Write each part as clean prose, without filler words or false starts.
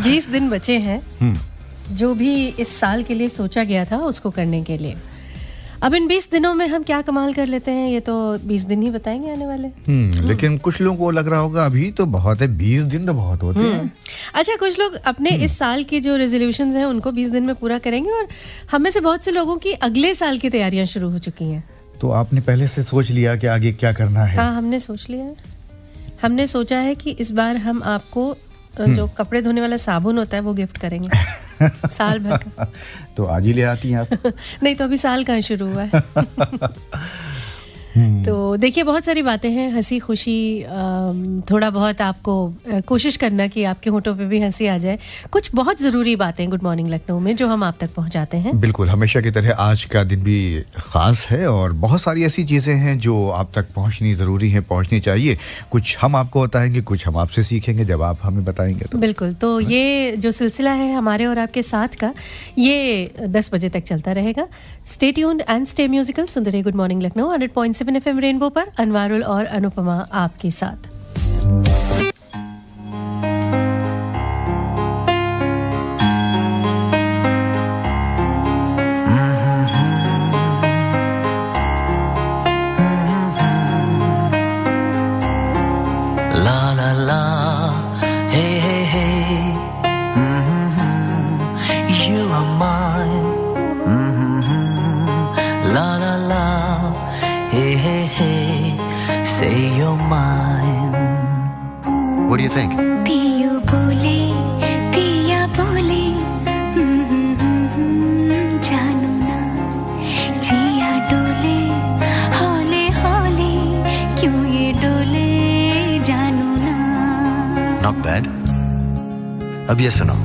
20 दिन बचे हैं जो भी इस साल के लिए सोचा गया था उसको करने के लिए। अब इन 20 दिनों में हम क्या कमाल कर लेते हैं ये तो 20 दिन ही बताएंगे आने वाले। लेकिन कुछ लोगों को लग रहा होगा अभी तो बहुत है, 20 दिन तो बहुत होते हैं। अच्छा, कुछ लोग अपने इस साल के जो रेजोल्यूशंस हैं उनको 20 दिन में पूरा करेंगे और हम में से बहुत से लोगों की अगले साल की तैयारियां शुरू हो चुकी हैं। तो आपने पहले से सोच लिया कि आगे क्या करना है? हाँ, हमने सोच लिया है। हमने सोचा है कि इस बार हम आपको जो कपड़े धोने वाला साबुन होता है वो गिफ्ट करेंगे साल भर का। तो आज ही ले आती हैं आप? नहीं तो अभी साल कहाँ शुरू हुआ है। तो देखिए बहुत सारी बातें हैं, हंसी खुशी, थोड़ा बहुत आपको कोशिश करना कि आपके होठों पे भी हंसी आ जाए। कुछ बहुत ज़रूरी बातें गुड मॉर्निंग लखनऊ में जो हम आप तक पहुंचाते हैं। बिल्कुल, हमेशा की तरह आज का दिन भी ख़ास है और बहुत सारी ऐसी चीज़ें हैं जो आप तक पहुंचनी ज़रूरी है, पहुंचनी चाहिए। कुछ हम आपको बताएंगे, कुछ हम आपसे सीखेंगे जब आप हमें बताएंगे तो। बिल्कुल, तो ये जो सिलसिला है हमारे और आपके साथ का, ये 10 बजे तक चलता रहेगा। Stay tuned and stay musical. सुन रहे good morning Lucknow 100.7 FM Rainbow पर अनवारुल और अनुपमा आपके साथ। What do you think? पियो बोले पिया बोले जानू ना जिया डोले हौले हौले क्यों ये डोले जानू ना। Not bad. अब ये सुनो।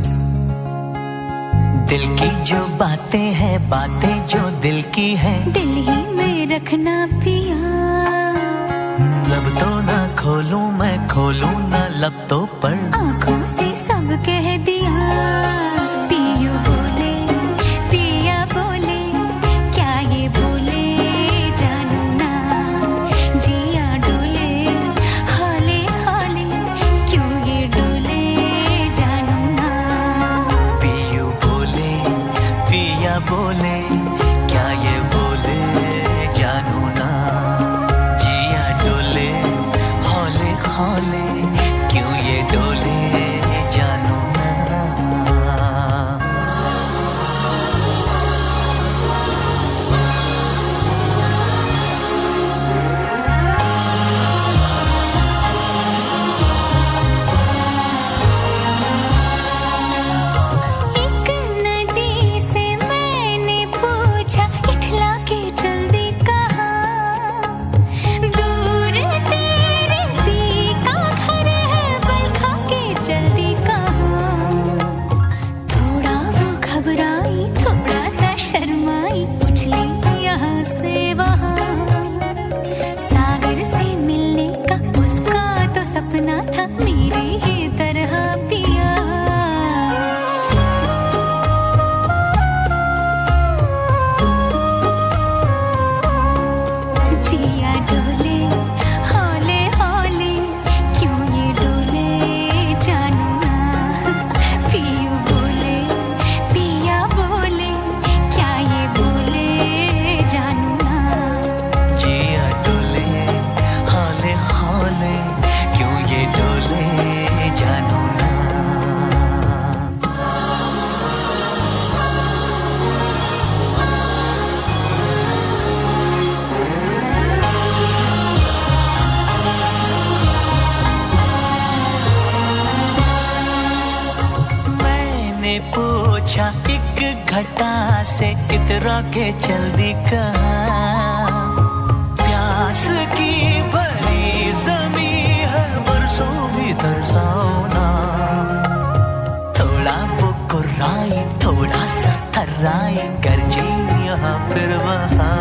दिल की जो बातें हैं, बातें जो दिल की हैं, दिल ही में रखना पिया। लब तो ना खोलूं मैं, खोलूं ना लब तो पर, आँखों से सब कह दिया। पियो बोले पिया बोले क्या ये बोले जानू ना जिया डोले हौले हौले क्यों ये डोले जानू ना। पियू बोले पिया बोले क्या ये बोले जानू ना जिया डोले हौले हौले क्यों ये डोले जानू ना। एक नदी से मैंने पूछा इठला के चल दी कहाँ। दूर तेरे पी का घर है बल खा के चल दी कहाँ। थोड़ा वो घबराई थोड़ा सा शर्माई उछली यहाँ से वहाँ। सागर से मिलने का उसका तो सपना था मेरी ही तरह पिया। जिया डोले हौले हौले क्यों ये डोले जानू ना। पियू बोले पिया बोले क्या ये बोले जानू ना। जिया डोले हौले हौले क्यों ये डोले जानू ना। मैंने पूछा एक घटा से इतरा के चल दी कहाँ। प्यास की भरी जमी है बरसों भी तरसाओ ना। थोड़ा वो कुर्राई थोड़ा सा थर्राई गरजे यहाँ फिर वहाँ।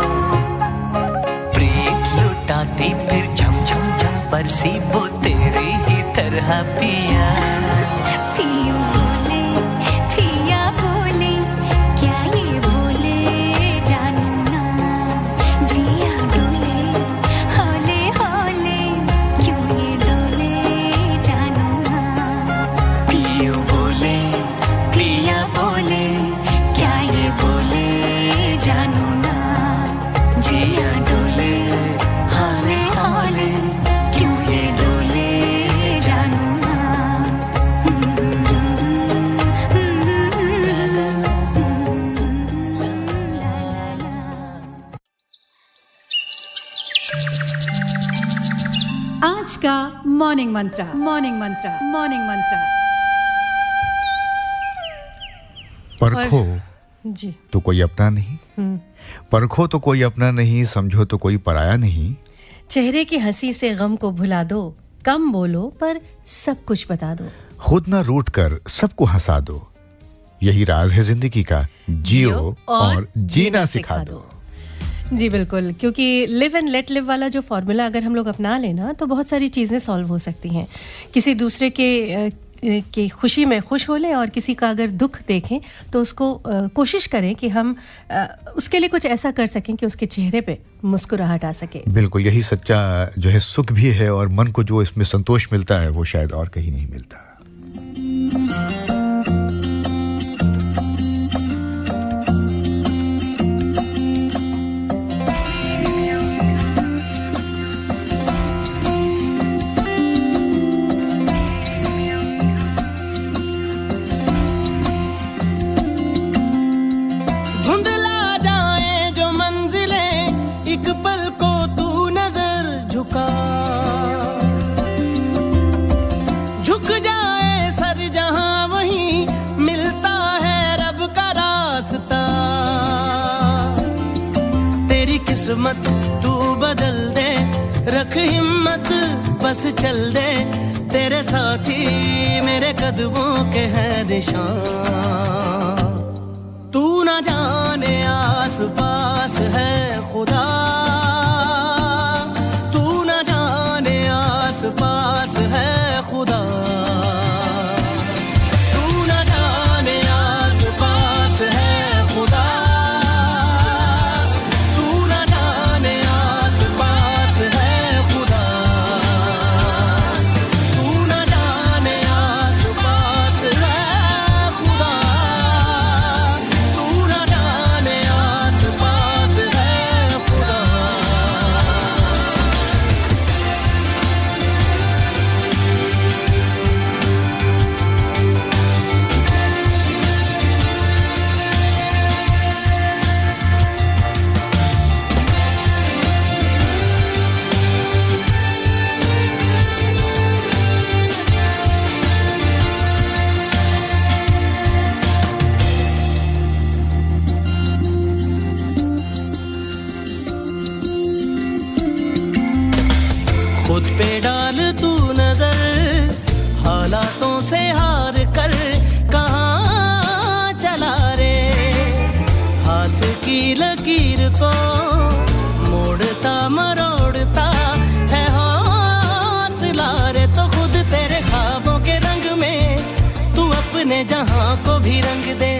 प्रीत लुटाती फिर झम झम झम बरसी वो तेरे ही तरह पिया। पियू बोले पिया बोले क्या ये बोले जानू ना। जिया डोले हौले हौले क्यों ये डोले जानू ना। मॉर्निंग मंत्रा, मॉर्निंग मंत्रा, मॉर्निंग मंत्रा। परखो जी तो कोई अपना नहीं, परखो तो कोई अपना नहीं, समझो तो कोई पराया नहीं। चेहरे की हंसी से गम को भुला दो, कम बोलो पर सब कुछ बता दो। खुद ना रूठ कर सबको हंसा दो, यही राज है जिंदगी का, जियो और जीना सिखा दो। जी बिल्कुल, क्योंकि लिव एंड लेट लिव वाला जो फॉर्मूला अगर हम लोग अपना लेना तो बहुत सारी चीज़ें सॉल्व हो सकती हैं। किसी दूसरे के खुशी में खुश हो लें और किसी का अगर दुख देखें तो उसको कोशिश करें कि हम उसके लिए कुछ ऐसा कर सकें कि उसके चेहरे पे मुस्कुराहट आ सके। बिल्कुल, यही सच्चा जो है सुख भी है, और मन को जो इसमें संतोष मिलता है वो शायद और कहीं नहीं मिलता। किस्मत तू बदल दे, रख हिम्मत बस चल दे, तेरे साथी मेरे कदमों के है निशान। तू ना जाने आस पास है खुदा, तू ना जाने आस पास है खुदा, तू ना जाने आस पास है खुदा, हालातों से हार कर कहाँ चला रे, हाथ की लकीर को मोड़ता मरोड़ता है हौसला रे। तो खुद तेरे ख्वाबों के रंग में तू अपने जहां को भी रंग दे,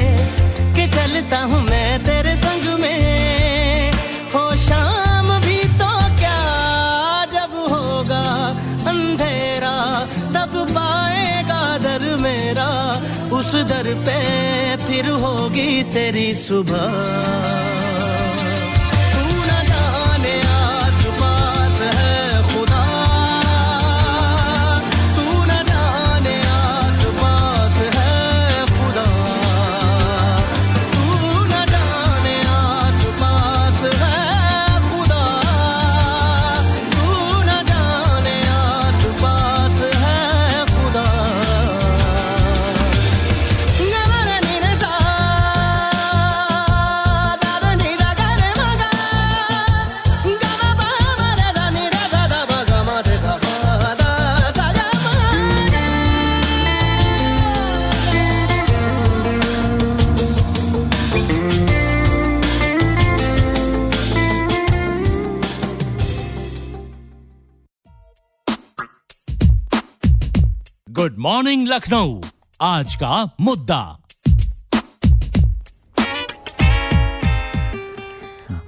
कि चलता हूँ मैं तेरे संग में। हो शाम भी तो क्या, जब होगा अंधेरा तब पाएगा दर मेरा, उस दर पे फिर होगी तेरी सुबह। तू न जाने आस पास है खुदा, तू न जाने आस पास है खुदा, तू न जाने आस पास है खुदा, तू न जाने आस पास है खुदा। गुड मॉर्निंग लखनऊ, आज का मुद्दा।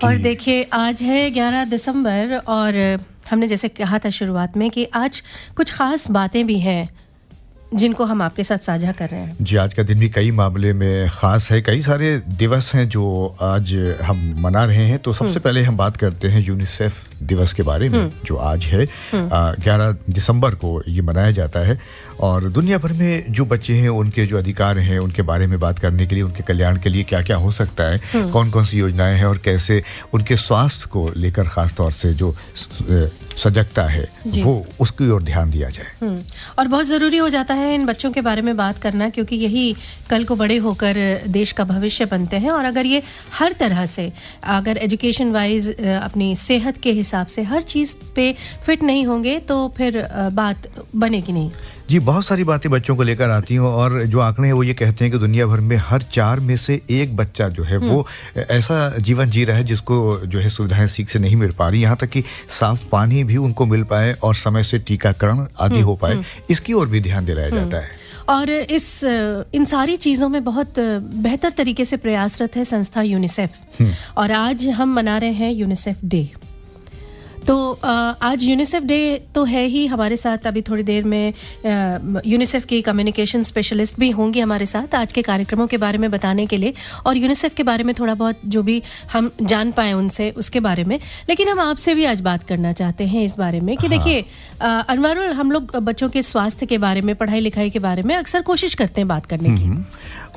और देखिए आज है 11 दिसंबर और हमने जैसे कहा था शुरुआत में कि आज कुछ खास बातें भी हैं जिनको हम आपके साथ साझा कर रहे हैं। जी, आज का दिन भी कई मामले में ख़ास है। कई सारे दिवस हैं जो आज हम मना रहे हैं। तो सबसे पहले हम बात करते हैं यूनिसेफ दिवस के बारे में, जो आज है 11 दिसंबर को ये मनाया जाता है। और दुनिया भर में जो बच्चे हैं उनके जो अधिकार हैं उनके बारे में बात करने के लिए, उनके कल्याण के लिए क्या क्या हो सकता है, कौन कौन सी योजनाएं हैं और कैसे उनके स्वास्थ्य को लेकर ख़ास तौर से जो सजगता है वो उसकी ओर ध्यान दिया जाए। और बहुत ज़रूरी हो जाता है इन बच्चों के बारे में बात करना, क्योंकि यही कल को बड़े होकर देश का भविष्य बनते हैं। और अगर ये हर तरह से, अगर एजुकेशन वाइज, अपनी सेहत के हिसाब से हर चीज़ पे फिट नहीं होंगे तो फिर बात बनेगी नहीं। जी, बहुत सारी बातें बच्चों को लेकर आती हैं और जो आंकड़े हैं वो ये कहते हैं कि दुनिया भर में हर 4 में से 1 बच्चा जो है वो ऐसा जीवन जी रहा है जिसको जो है सुविधाएं ठीक से नहीं मिल पा रही, यहाँ तक कि साफ पानी भी उनको मिल पाए और समय से टीकाकरण आदि हो पाए, इसकी ओर भी ध्यान दिलाया जाता है। और इन सारी चीज़ों में बहुत बेहतर तरीके से प्रयासरत है संस्था यूनिसेफ। और आज हम मना रहे हैं यूनिसेफ डे। तो आज यूनिसेफ डे तो है ही। हमारे साथ अभी थोड़ी देर में यूनिसेफ की कम्युनिकेशन स्पेशलिस्ट भी होंगी हमारे साथ आज के कार्यक्रमों के बारे में बताने के लिए, और यूनिसेफ के बारे में थोड़ा बहुत जो भी हम जान पाए उनसे उसके बारे में। लेकिन हम आपसे भी आज बात करना चाहते हैं इस बारे में कि देखिए अनवरुल, हम लोग बच्चों के स्वास्थ्य के बारे में, पढ़ाई लिखाई के बारे में अक्सर कोशिश करते हैं बात करने की,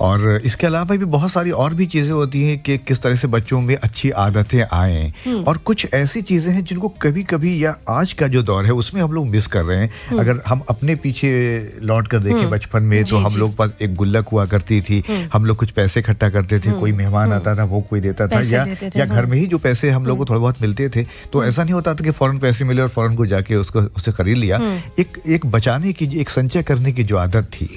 और इसके अलावा भी बहुत सारी और भी चीज़ें होती हैं कि किस तरह से बच्चों में अच्छी आदतें आएँ। और कुछ ऐसी चीज़ें हैं जिनको कभी कभी, या आज का जो दौर है उसमें हम लोग मिस कर रहे हैं। अगर हम अपने पीछे लौट कर देखें बचपन में, तो हम लोग पास एक गुल्लक हुआ करती थी, हम लोग कुछ पैसे इकट्ठा करते थे, कोई मेहमान आता था वो कोई देता था, या घर में ही जो पैसे हम लोग को थोड़ा बहुत मिलते थे, तो ऐसा नहीं होता था कि फौरन पैसे मिले और फौरन को जाके उससे खरीद लिया। एक बचाने की, एक संचय करने की जो आदत थी,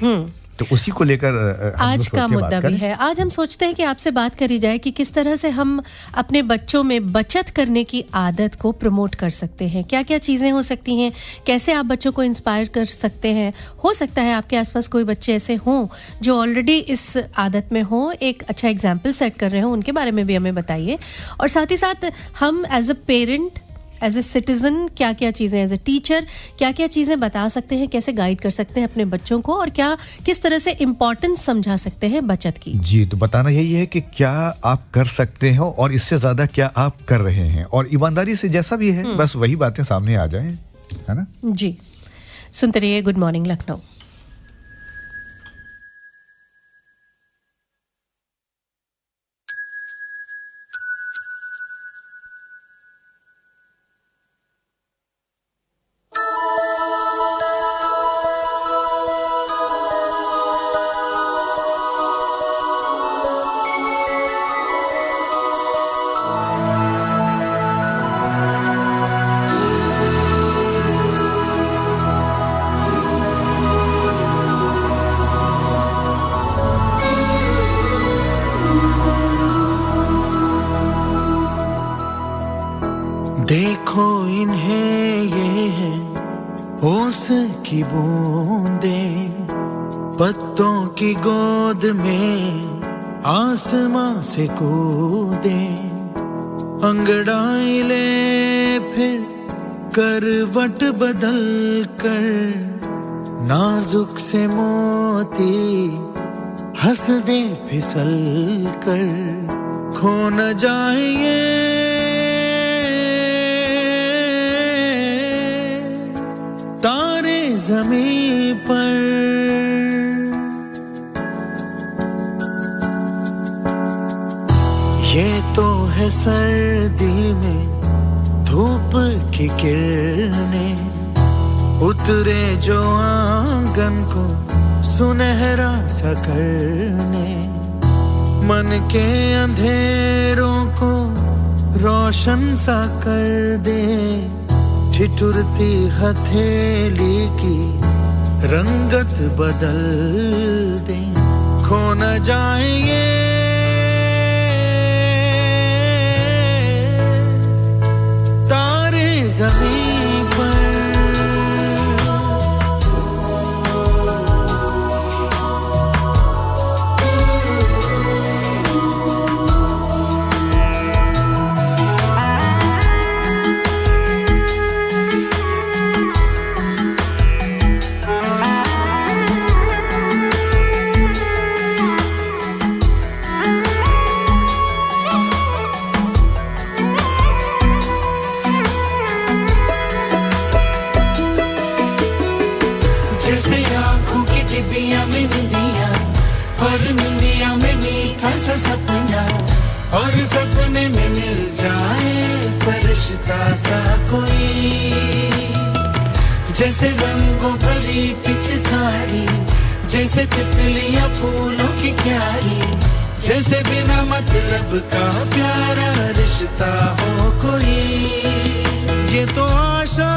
तो उसी को लेकर आज का मुद्दा भी है। आज हम सोचते हैं कि आपसे बात करी जाए कि किस तरह से हम अपने बच्चों में बचत करने की आदत को प्रमोट कर सकते हैं। क्या क्या चीज़ें हो सकती हैं, कैसे आप बच्चों को इंस्पायर कर सकते हैं। हो सकता है आपके आसपास कोई बच्चे ऐसे हों जो ऑलरेडी इस आदत में हों, एक अच्छा एग्जाम्पल सेट कर रहे हों, उनके बारे में भी हमें बताइए। और साथ ही साथ हम as a parent, as a citizen, क्या क्या चीज़ें, एज ए टीचर क्या क्या चीज़ें बता सकते हैं, कैसे गाइड कर सकते हैं अपने बच्चों को, और क्या किस तरह से इम्पोर्टेंस समझा सकते हैं बचत की। जी, तो बताना यही है कि क्या आप कर सकते हो और इससे ज़्यादा क्या आप कर रहे हैं, और ईमानदारी से जैसा भी है बस वही बातें सामने आ जाएं, है ना। जी, सुनते रहिए गुड मॉर्निंग लखनऊ। देखो इन्हें, ये है ओस की बूंदें, पत्तों की गोद में आसमां से कूदे, अंगड़ाई ले फिर करवट बदल कर, नाजुक से मोती हंस दे फिसल कर, खो न जाए ये तारे ज़मीं पर। ये तो है सर्दी में धूप की किरणें, उतरे जो आंगन को सुनहरा सा करने, मन के अंधेरों को रोशन सा कर दे, ठिठुरती हथेली की रंगत बदल दे, खो न जाए ये तारे ज़मीं पर। और सपने में मिल जाए फर्श रिश्ता सा कोई, जैसे रंगों भरी पिचकारी, जैसे तितलियां फूलों की क्यारी, जैसे बिना मतलब का प्यारा रिश्ता हो कोई। ये तो आशा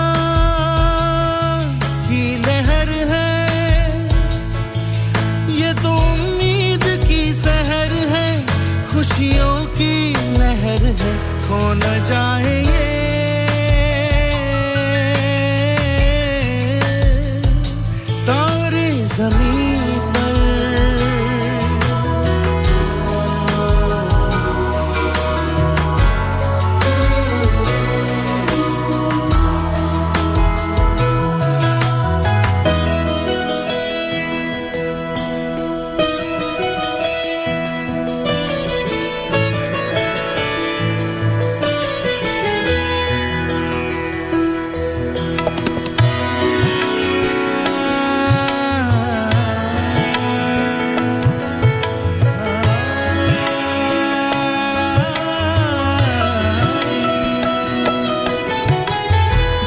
की लहर है, ये तो उम्मीद की सहर है, खुशियों की लहर है, खो न जाए ये तारे ज़मीन पर।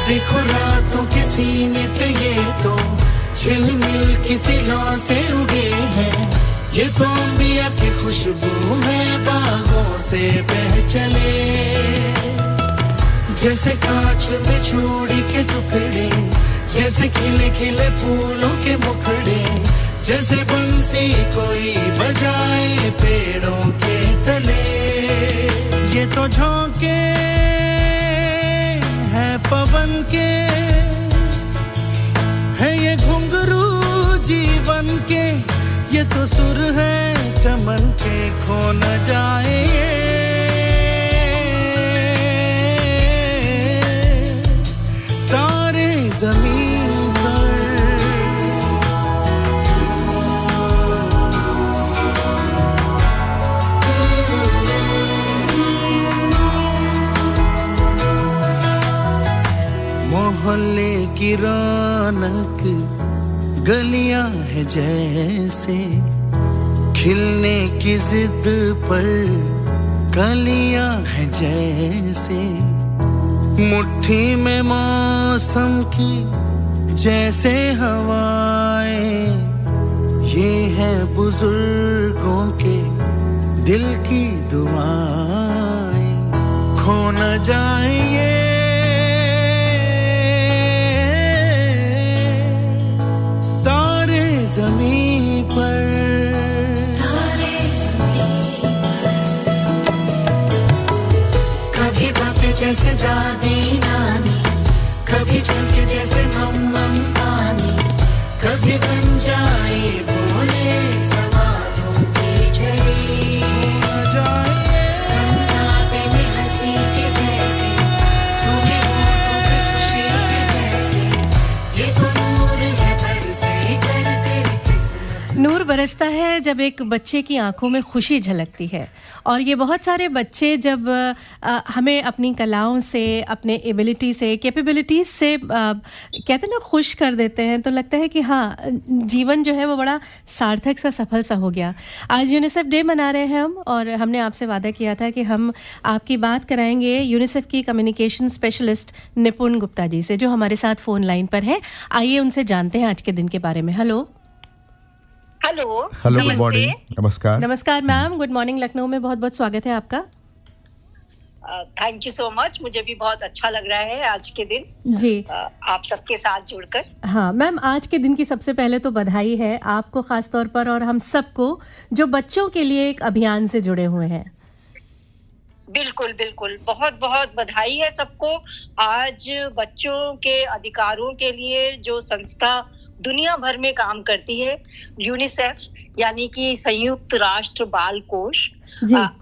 देखो रातों के सीने पे ये तो झिलमिल किसी लौ से उगे हैं, ये तो अंबिया की खुशबू है बागों से बह चले, जैसे कांच में चूड़ी के टुकड़े, जैसे खिले खिले फूलों के मुखड़े, जैसे बंसी कोई बजाए पेड़ों के तले। ये तो झोंके है पवन के, है ये घुंघरू जीवन के, ये तो सुर है चमन के, खो न जाए ये तारे ज़मीन पर। मोहल्ले की रौनक गलियां है जैसे, खिलने की जिद पर कलियां है जैसे, मुट्ठी में मौसम की जैसे हवाएं, ये है बुजुर्गों के दिल की दुआएं, खो न जाए ये ज़मीन पर। तारे ज़मीन पर। कभी बातें जैसे दादी नानी, कभी चलके जैसे मम्मा पानी, कभी बन जाए बोले सवालों की झड़ी, सन्नाटे में हंसी के जैसे, सूखे होठों पे खुशी के जैसे, ये तो नूर है बरसे करते। नूर बरसता है जब एक बच्चे की आंखों में खुशी झलकती है, और ये बहुत सारे बच्चे जब हमें अपनी कलाओं से, अपने एबिलिटी से, कैपेबिलिटीज़ से कहते हैं ना खुश कर देते हैं, तो लगता है कि हाँ जीवन जो है वो बड़ा सार्थक सा, सफल सा हो गया। आज यूनिसेफ डे मना रहे हैं हम, और हमने आपसे वादा किया था कि हम आपकी बात कराएंगे यूनिसेफ की कम्युनिकेशन स्पेशलिस्ट निपुण गुप्ता जी से, जो हमारे साथ फ़ोन लाइन पर हैं। आइए उनसे जानते हैं आज के दिन के बारे में। Hello hello, good morning. नमस्कार। नमस्कार मैम, गुड मॉर्निंग लखनऊ में बहुत बहुत स्वागत है आपका। थैंक यू सो मच, मुझे भी बहुत अच्छा लग रहा है आज के दिन जी आप सबके साथ जुड़कर। हाँ मैम, आज के दिन की सबसे पहले तो बधाई है आपको खास तौर पर, और हम सबको जो बच्चों के लिए एक अभियान से जुड़े हुए हैं। बिल्कुल बिल्कुल, बहुत बहुत बधाई है सबको। आज बच्चों के अधिकारों के लिए जो संस्था दुनिया भर में काम करती है, यूनिसेफ यानी कि संयुक्त राष्ट्र बाल कोष,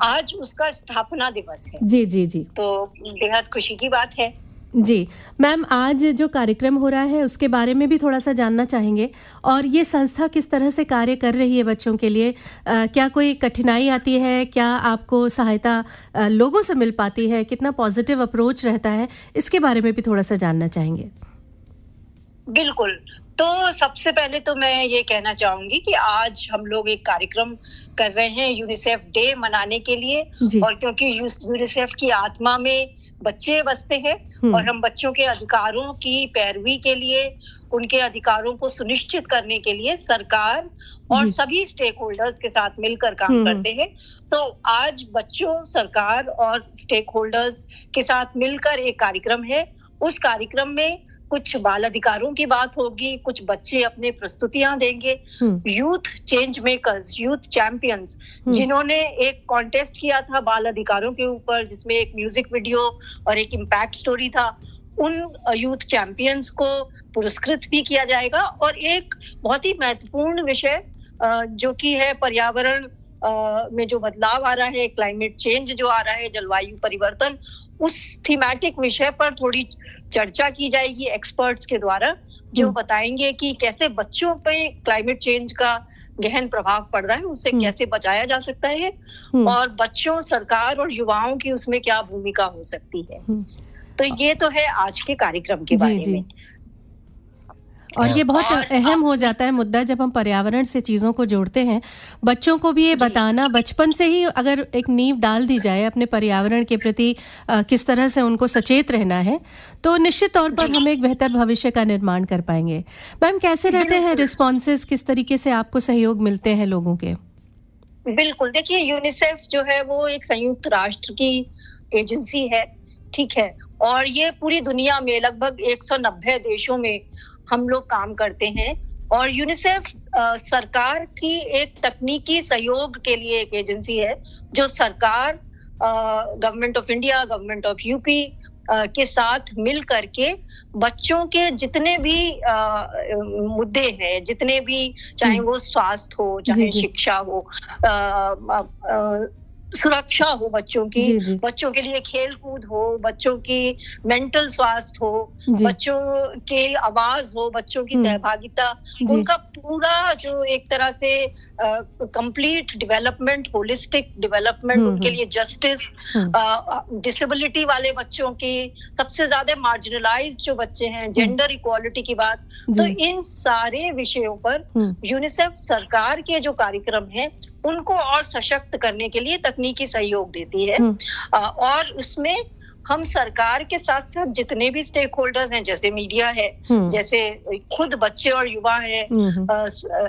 आज उसका स्थापना दिवस है। जी जी जी, तो बेहद खुशी की बात है। जी मैम, आज जो कार्यक्रम हो रहा है उसके बारे में भी थोड़ा सा जानना चाहेंगे, और ये संस्था किस तरह से कार्य कर रही है बच्चों के लिए। क्या कोई कठिनाई आती है, क्या आपको सहायता लोगों से मिल पाती है, कितना पॉजिटिव अप्रोच रहता है, इसके बारे में भी थोड़ा सा जानना चाहेंगे। बिल्कुल, तो सबसे पहले तो मैं ये कहना चाहूंगी कि आज हम लोग एक कार्यक्रम कर रहे हैं यूनिसेफ डे मनाने के लिए, जी। और क्योंकि यूनिसेफ की आत्मा में बच्चे बसते हैं और हम बच्चों के अधिकारों की पैरवी के लिए, उनके अधिकारों को सुनिश्चित करने के लिए सरकार और जी। सभी स्टेक होल्डर्स के साथ मिलकर काम करते हैं। तो आज बच्चों, सरकार और स्टेक होल्डर्स के साथ मिलकर एक कार्यक्रम है। उस कार्यक्रम में कुछ बाल अधिकारों की बात होगी, कुछ बच्चे अपने प्रस्तुतियां देंगे, youth change makers, youth champions, जिन्होंने एक कॉन्टेस्ट किया था बाल अधिकारों के ऊपर, जिसमें एक म्यूजिक वीडियो और एक इम्पैक्ट स्टोरी था, उन यूथ चैंपियंस को पुरस्कृत भी किया जाएगा। और एक बहुत ही महत्वपूर्ण विषय जो कि है पर्यावरण में जो बदलाव आ रहा है, क्लाइमेट चेंज जो आ रहा है, जलवायु परिवर्तन, उस थीमेटिक विषय पर थोड़ी चर्चा की जाएगी एक्सपर्ट्स के द्वारा, जो बताएंगे कि कैसे बच्चों पे क्लाइमेट चेंज का गहन प्रभाव पड़ रहा है, उससे कैसे बचाया जा सकता है, और बच्चों, सरकार और युवाओं की उसमें क्या भूमिका हो सकती है। तो ये तो है आज के कार्यक्रम के बारे में। और ये बहुत अहम हो जाता है मुद्दा जब हम पर्यावरण से चीज़ों को जोड़ते हैं। बच्चों को भी ये बताना बचपन से ही, अगर एक नींव डाल दी जाए अपने पर्यावरण के प्रति, किस तरह से उनको सचेत रहना है, तो निश्चित तौर पर हम एक बेहतर भविष्य का निर्माण कर पाएंगे। मैम, कैसे रहते हैं रिस्पॉन्सेस, किस तरीके से आपको सहयोग मिलते हैं लोगों के? बिल्कुल, देखिए यूनिसेफ जो है वो एक संयुक्त राष्ट्र की एजेंसी है, ठीक है, और ये पूरी दुनिया में लगभग 190 देशों में हम लोग काम करते हैं। और यूनिसेफ सरकार की एक तकनीकी सहयोग के लिए एक एजेंसी है, जो सरकार, government of India, government of UP के साथ मिल करके बच्चों के जितने भी मुद्दे हैं, जितने भी, चाहे वो स्वास्थ्य हो, चाहे शिक्षा हो, सुरक्षा हो बच्चों की, बच्चों के लिए खेल कूद हो, बच्चों की मेंटल स्वास्थ्य हो, बच्चों के आवाज हो, बच्चों की सहभागिता, उनका पूरा जो एक तरह से कंप्लीट डेवलपमेंट, होलिस्टिक डेवलपमेंट, उनके लिए जस्टिस, डिसेबिलिटी वाले बच्चों की, सबसे ज्यादा मार्जिनलाइज्ड जो बच्चे हैं, जेंडर इक्वालिटी की बात, तो इन सारे विषयों पर यूनिसेफ सरकार के जो कार्यक्रम हैं उनको और सशक्त करने के लिए तकनीकी सहयोग देती है। और उसमें हम सरकार के साथ साथ जितने भी स्टेक होल्डर्स हैं, जैसे मीडिया है, जैसे खुद बच्चे और युवा हैं,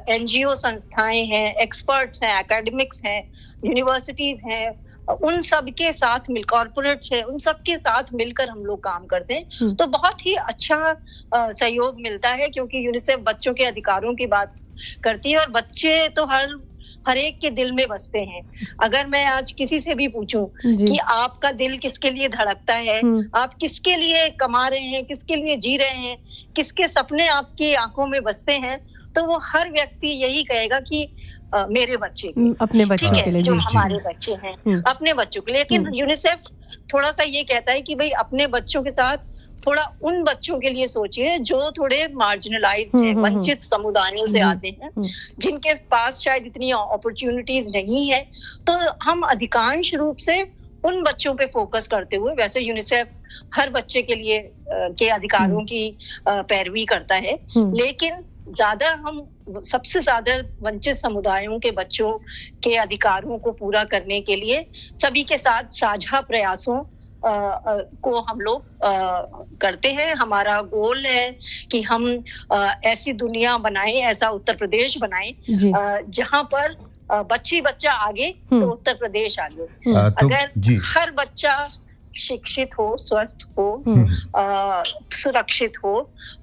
एनजीओ संस्थाएं हैं, एक्सपर्ट्स हैं, एकेडमिक्स हैं, यूनिवर्सिटीज हैं, उन सब के साथ मिल, कॉर्पोरेट्स हैं, उन सब के साथ मिलकर हम लोग काम करते हैं। तो बहुत ही अच्छा सहयोग मिलता है, क्योंकि यूनिसेफ बच्चों के अधिकारों की बात करती है और बच्चे तो हर एक के दिल में बसते हैं। अगर मैं आज किसी से भी पूछूं कि आपका दिल किसके लिए धड़कता है, आप किसके लिए कमा रहे हैं, किसके लिए जी रहे हैं, किसके सपने आपकी आंखों में बसते हैं, तो वो हर व्यक्ति यही कहेगा कि मेरे बच्चे के, अपने बच्चों के लिए, जो हमारे बच्चे हैं, अपने बच्चों के लिए। लेकिन यूनिसेफ थोड़ा सा ये कहता है कि भाई अपने बच्चों के साथ थोड़ा उन बच्चों के लिए सोचिए जो थोड़े मार्जिनलाइज्ड हैं, वंचित समुदायों से आते हैं, जिनके पास शायद इतनी अपॉर्चुनिटीज नहीं है। तो हम अधिकांश रूप से उन बच्चों पे फोकस करते हुए, वैसे यूनिसेफ हर बच्चे के लिए के अधिकारों की पैरवी करता है, लेकिन हम सबसे ज्यादा वंचित समुदायों के बच्चों के अधिकारों को पूरा करने के लिए सभी के साथ साझा प्रयासों को हम लोग करते हैं। हमारा गोल है कि हम ऐसी दुनिया बनाएं, ऐसा उत्तर प्रदेश बनाएं जहां पर बच्चा आगे तो उत्तर प्रदेश आगे। अगर हर बच्चा शिक्षित हो, स्वस्थ हो, सुरक्षित हो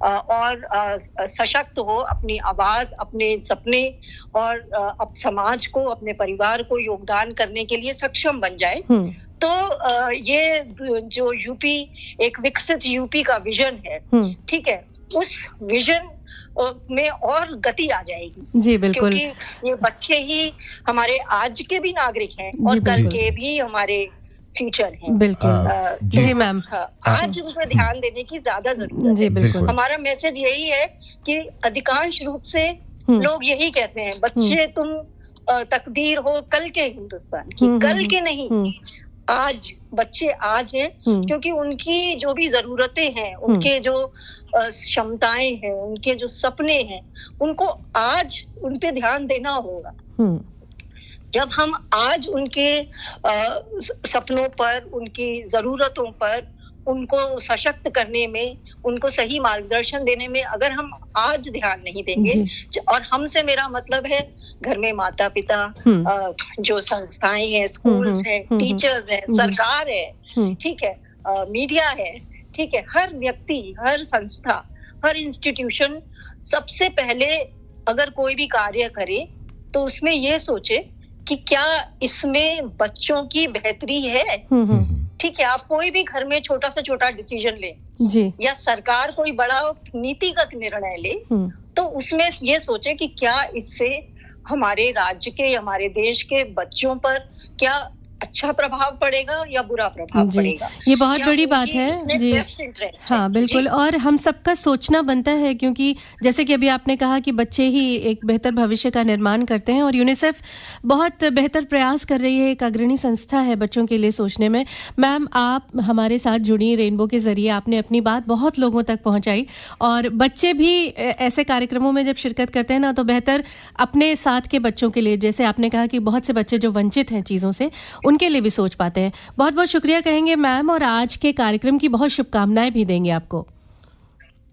और सशक्त हो, अपनी आवाज, अपने सपने और अब समाज को, अपने परिवार को योगदान करने के लिए सक्षम बन जाए, तो ये जो यूपी, एक विकसित यूपी का विजन है, ठीक है, उस विजन में और गति आ जाएगी। जी बिल्कुल, क्योंकि ये बच्चे ही हमारे आज के भी नागरिक हैं और कल के भी हमारे फ्यूचर है। बिल्कुल जी मैम, आज उन पर ध्यान देने की ज्यादा जरूरत है। जी बिल्कुल, हमारा मैसेज यही है कि अधिकांश रूप से लोग यही कहते हैं, बच्चे तुम तकदीर हो कल के हिंदुस्तान की, कल के नहीं, आज बच्चे आज हैं क्योंकि उनकी जो भी जरूरतें हैं, उनके जो क्षमताएं हैं, उनके जो सपने हैं, उनको आज उन पे ध्यान देना होगा। जब हम आज उनके सपनों पर, उनकी जरूरतों पर, उनको सशक्त करने में, उनको सही मार्गदर्शन देने में अगर हम आज ध्यान नहीं देंगे, और हमसे मेरा मतलब है घर में माता पिता, जो संस्थाएं हैं, स्कूल्स हैं, टीचर्स हैं, सरकार है, ठीक है, मीडिया है, ठीक है, हर व्यक्ति, हर संस्था, हर इंस्टीट्यूशन सबसे पहले अगर कोई भी कार्य करे तो उसमें ये सोचे कि क्या इसमें बच्चों की बेहतरी है। ठीक है, आप कोई भी घर में छोटा से छोटा डिसीजन ले जी, या सरकार कोई बड़ा नीतिगत निर्णय ले, तो उसमें ये सोचे कि क्या इससे हमारे राज्य के, हमारे देश के बच्चों पर क्या अच्छा प्रभाव पड़ेगा या बुरा प्रभाव पड़ेगा। ये बहुत बड़ी बात है जी। हाँ बिल्कुल, और हम सबका सोचना बनता है, क्योंकि जैसे कि अभी आपने कहा कि बच्चे ही एक बेहतर भविष्य का निर्माण करते हैं, और यूनिसेफ बहुत बेहतर प्रयास कर रही है, एक अग्रणी संस्था है बच्चों के लिए सोचने में। मैम, आप हमारे साथ जुड़ी रेनबो के जरिए, आपने अपनी बात बहुत लोगों तक पहुँचाई, और बच्चे भी ऐसे कार्यक्रमों में जब शिरकत करते हैं ना, तो बेहतर अपने साथ के बच्चों के लिए, जैसे आपने कहा कि बहुत से बच्चे जो वंचित हैं चीज़ों से, उनके लिए भी सोच पाते हैं। बहुत बहुत शुक्रिया कहेंगे मैम, और आज के कार्यक्रम की बहुत शुभकामनाएं भी देंगे आपको।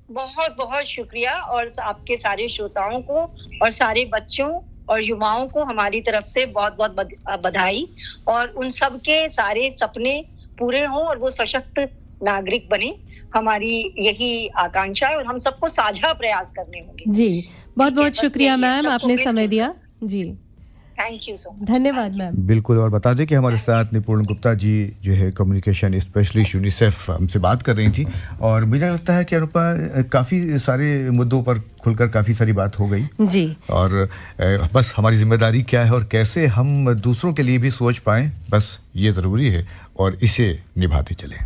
बहुत बहुत शुक्रिया, और आपके सारे श्रोताओं को और सारे बच्चों और युवाओं को हमारी तरफ से बहुत बहुत बधाई, और उन सब के सारे सपने पूरे हों और वो सशक्त नागरिक बने। हमारी यही आकांक्षा है और हम सबको साझा प्रयास करने होंगे। जी, बहुत बहुत शुक्रिया मैम, आपने समय दिया जी। Thank you so much. धन्यवाद मैम। बिल्कुल, और बता दें कि हमारे साथ निपुण गुप्ता जी जो है कम्युनिकेशन स्पेशलिस्ट यूनिसेफ, हमसे बात कर रही थी, और मुझे लगता है कि अनुपा काफ़ी सारे मुद्दों पर खुलकर काफ़ी सारी बात हो गई जी। और बस हमारी जिम्मेदारी क्या है और कैसे हम दूसरों के लिए भी सोच पाएं, बस ये ज़रूरी है और इसे निभाते चलें।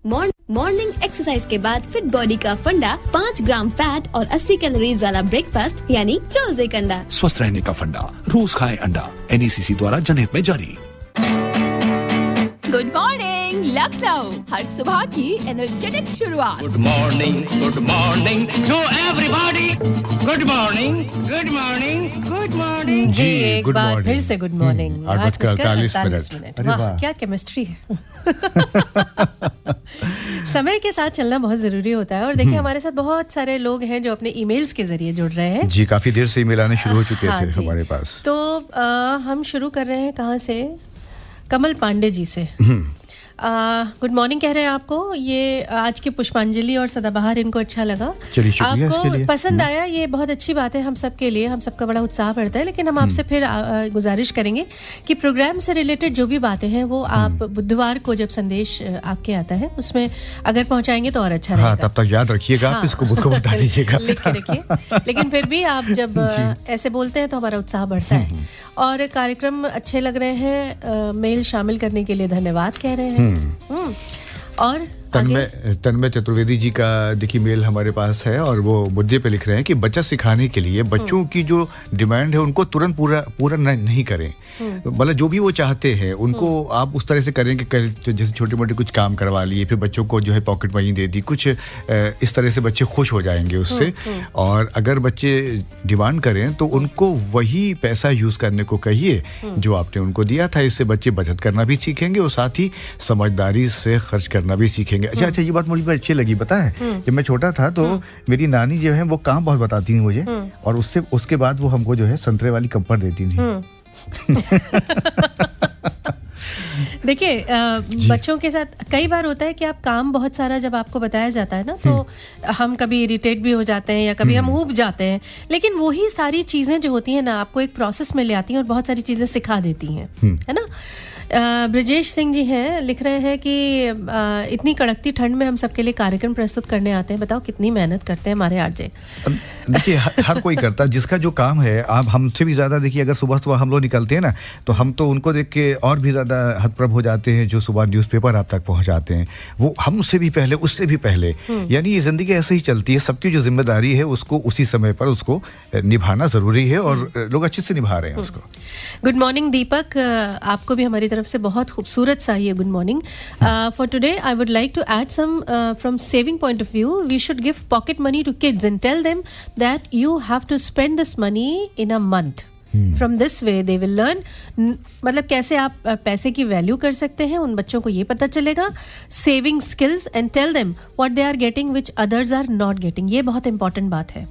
मॉर्निंग एक्सरसाइज के बाद फिट बॉडी का फंडा 5 ग्राम फैट और 80 कैलोरीज वाला ब्रेकफास्ट यानी रोज एक अंडा। स्वस्थ रहने का फंडा, रोज खाएं अंडा। NECC द्वारा जनहित में जारी। गुड मॉर्निंग लखनऊ, हर सुबह की एनर्जेटिक शुरुआत। Good morning to everybody. Good morning, good morning, good morning. जी एक बार फिर से गुड मॉर्निंग। 8:48। वाह क्या केमिस्ट्री है। समय के साथ चलना बहुत जरूरी होता है और देखिए हमारे साथ बहुत सारे लोग हैं जो अपने ईमेल्स के जरिए जुड़ रहे हैं। जी काफी देर से ईमेल आने शुरू हो चुके थे जी। हमारे पास। तो हम शुरू कर रहे हैं कहाँ से? कमल पांडे जी से। गुड मॉर्निंग कह रहे हैं आपको। ये आज की पुष्पांजलि और सदाबहार इनको अच्छा लगा, आपको पसंद आया, ये बहुत अच्छी बात है हम सब के लिए, हम सबका बड़ा उत्साह बढ़ता है। लेकिन हम आपसे फिर गुजारिश करेंगे कि प्रोग्राम से रिलेटेड जो भी बातें हैं वो आप बुधवार को जब संदेश आपके आता है उसमें अगर पहुंचाएंगे तो और अच्छा रहेगा। तब तक याद रखिएगा आप इसको मुझको बता दीजिएगा। लिख के रखिए। लेकिन फिर भी आप जब ऐसे बोलते हैं तो हमारा उत्साह बढ़ता है। और कार्यक्रम अच्छे लग रहे हैं, मेल शामिल करने के लिए धन्यवाद कह रहे हैं। और तन्मय चतुर्वेदी जी का देखिए मेल हमारे पास है और वो मुद्दे पे लिख रहे हैं कि बच्चा सिखाने के लिए बच्चों की जो डिमांड है उनको तुरंत पूरा नहीं करें। मतलब जो भी वो चाहते हैं उनको आप उस तरह से करें कि जैसे छोटे मोटे कुछ काम करवा लिए, फिर बच्चों को जो है पॉकेट मनी दे दी, कुछ इस तरह से बच्चे खुश हो जाएंगे उससे। और अगर बच्चे डिमांड करें तो उनको वही पैसा यूज करने को कहिए जो आपने उनको दिया था। इससे बच्चे बचत करना भी सीखेंगे और साथ ही समझदारी से खर्च करना भी सीखेंगे। अच्छा ये बात मुझे अच्छी लगी, पता है जब मैं छोटा था तो मेरी नानी जो है वो काम बहुत बताती थी मुझे और उसके बाद वो हमको जो है संतरे वाली कंपर देती थी। देखिए बच्चों के साथ कई बार होता है कि आप काम बहुत सारा जब आपको बताया जाता है ना तो हम कभी इरिटेट भी हो जाते हैं या कभी हम ऊब जाते हैं, लेकिन वही सारी चीज़ें जो होती हैं ना आपको एक प्रोसेस में ले आती हैं और बहुत सारी चीज़ें सिखा देती हैं, है ना। ब्रजेश सिंह जी हैं, लिख रहे हैं कि इतनी कड़कती ठंड में हम सबके लिए कार्यक्रम प्रस्तुत करने आते हैं, बताओ कितनी मेहनत करते हैं हमारे आरजे। देखिए हर कोई करता है जिसका जो काम है। आप हमसे भी ज्यादा देखिए, अगर सुबह सुबह हम लोग निकलते हैं ना तो हम तो उनको देख के और भी ज्यादा हतप्रभ हो जाते हैं जो सुबह न्यूज़पेपर आप तक पहुंचाते हैं। वो हमसे भी पहले, उससे भी पहले, यानी ये जिंदगी ऐसे ही चलती है। सबकी जो जिम्मेदारी है उसको उसी समय पर उसको निभाना जरूरी है और लोग अच्छे से निभा रहे हैं उसको। गुड मॉर्निंग दीपक, आपको भी हमारी तरफ से बहुत खूबसूरत सा ये good morning. For today I would like to add some from saving point of view, we should give pocket money to kids and tell them that you have to spend this money in a month. From this way they will learn, मतलब कैसे आप पैसे की value कर सकते हैं, उन बच्चों को ये पता चलेगा। Saving skills and tell them what they are getting which others are not getting. ये बहुत इंपॉर्टेंट बात है।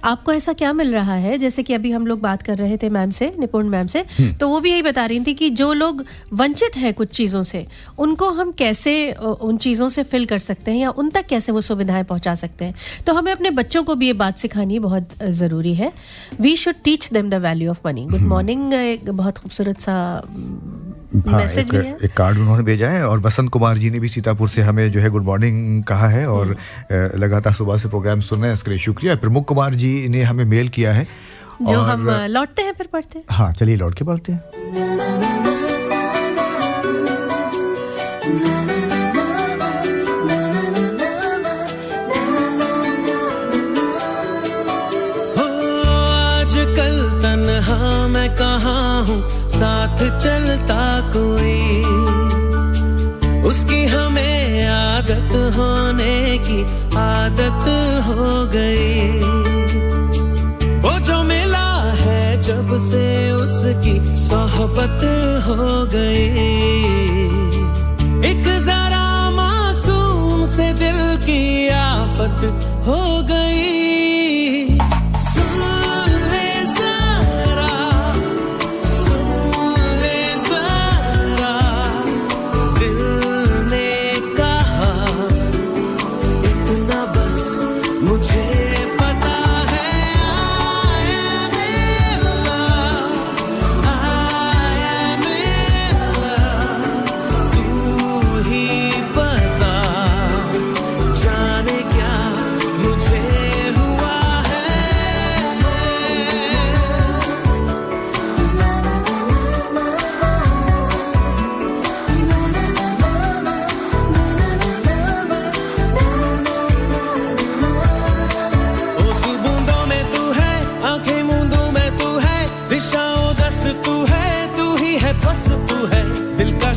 आपको ऐसा क्या मिल रहा है, जैसे कि अभी हम लोग बात कर रहे थे मैम से, निपुण मैम से, तो वो भी यही बता रही थी कि जो लोग वंचित हैं कुछ चीज़ों से, उनको हम कैसे उन चीज़ों से फिल कर सकते हैं या उन तक कैसे वो सुविधाएं पहुंचा सकते हैं। तो हमें अपने बच्चों को भी ये बात सिखानी बहुत ज़रूरी है। We should teach them the value of money. Good morning, एक बहुत खूबसूरत सा मैसेज भी है, एक कार्ड उन्होंने भेजा है। और बसंत कुमार जी ने भी सीतापुर से हमें जो है गुड मॉर्निंग कहा है और लगातार सुबह से प्रोग्राम सुन रहे हैं, इसके लिए शुक्रिया। प्रमुख कुमार जी ने हमें मेल किया है जो हम लौटते हैं फिर पढ़ते हैं। हाँ चलिए लौट के पढ़ते हैं। कहाँ हूँ साथ चलता कोई, उसकी हमें आदत होने की आदत हो गई। वो जो मिला है जब से उसकी सोहबत हो गई। एक जरा मासूम से दिल की आफत हो गई। मुझे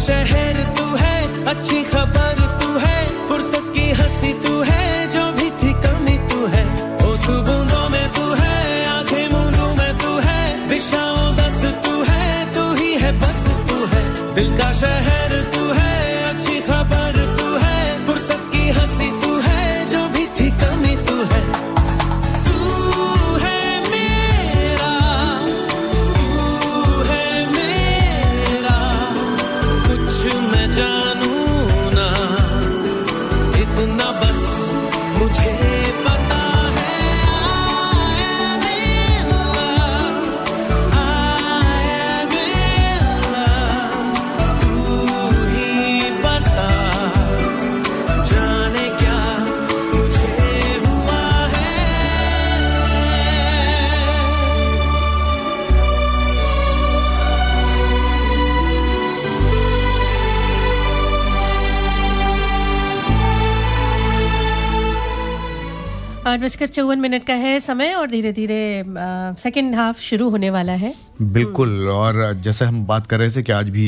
शहर तू है, अच्छी खबर तू है, फुर्सत की हंसी तू है, जो भी थी कमी तू है, ओस बूंदों में तू है, आंखें मूंदों में तू है, दिशाओं दस तू है, तू ही है बस तू है, दिल का शहर तू है, अच्छी खबर तू है, फुर्सत की हंसी तू है, जो भी थी कमी तू है, तू है मेरा, तू है मेरा, कुछ मैं जानू ना, इतना बस मुझे पता है, I am in love, तू ही बता, जाने क्या मुझे हुआ है। आठ बजकर 54 का है समय और धीरे धीरे सेकेंड हाफ शुरू होने वाला है। बिल्कुल, और जैसे हम बात कर रहे थे कि आज भी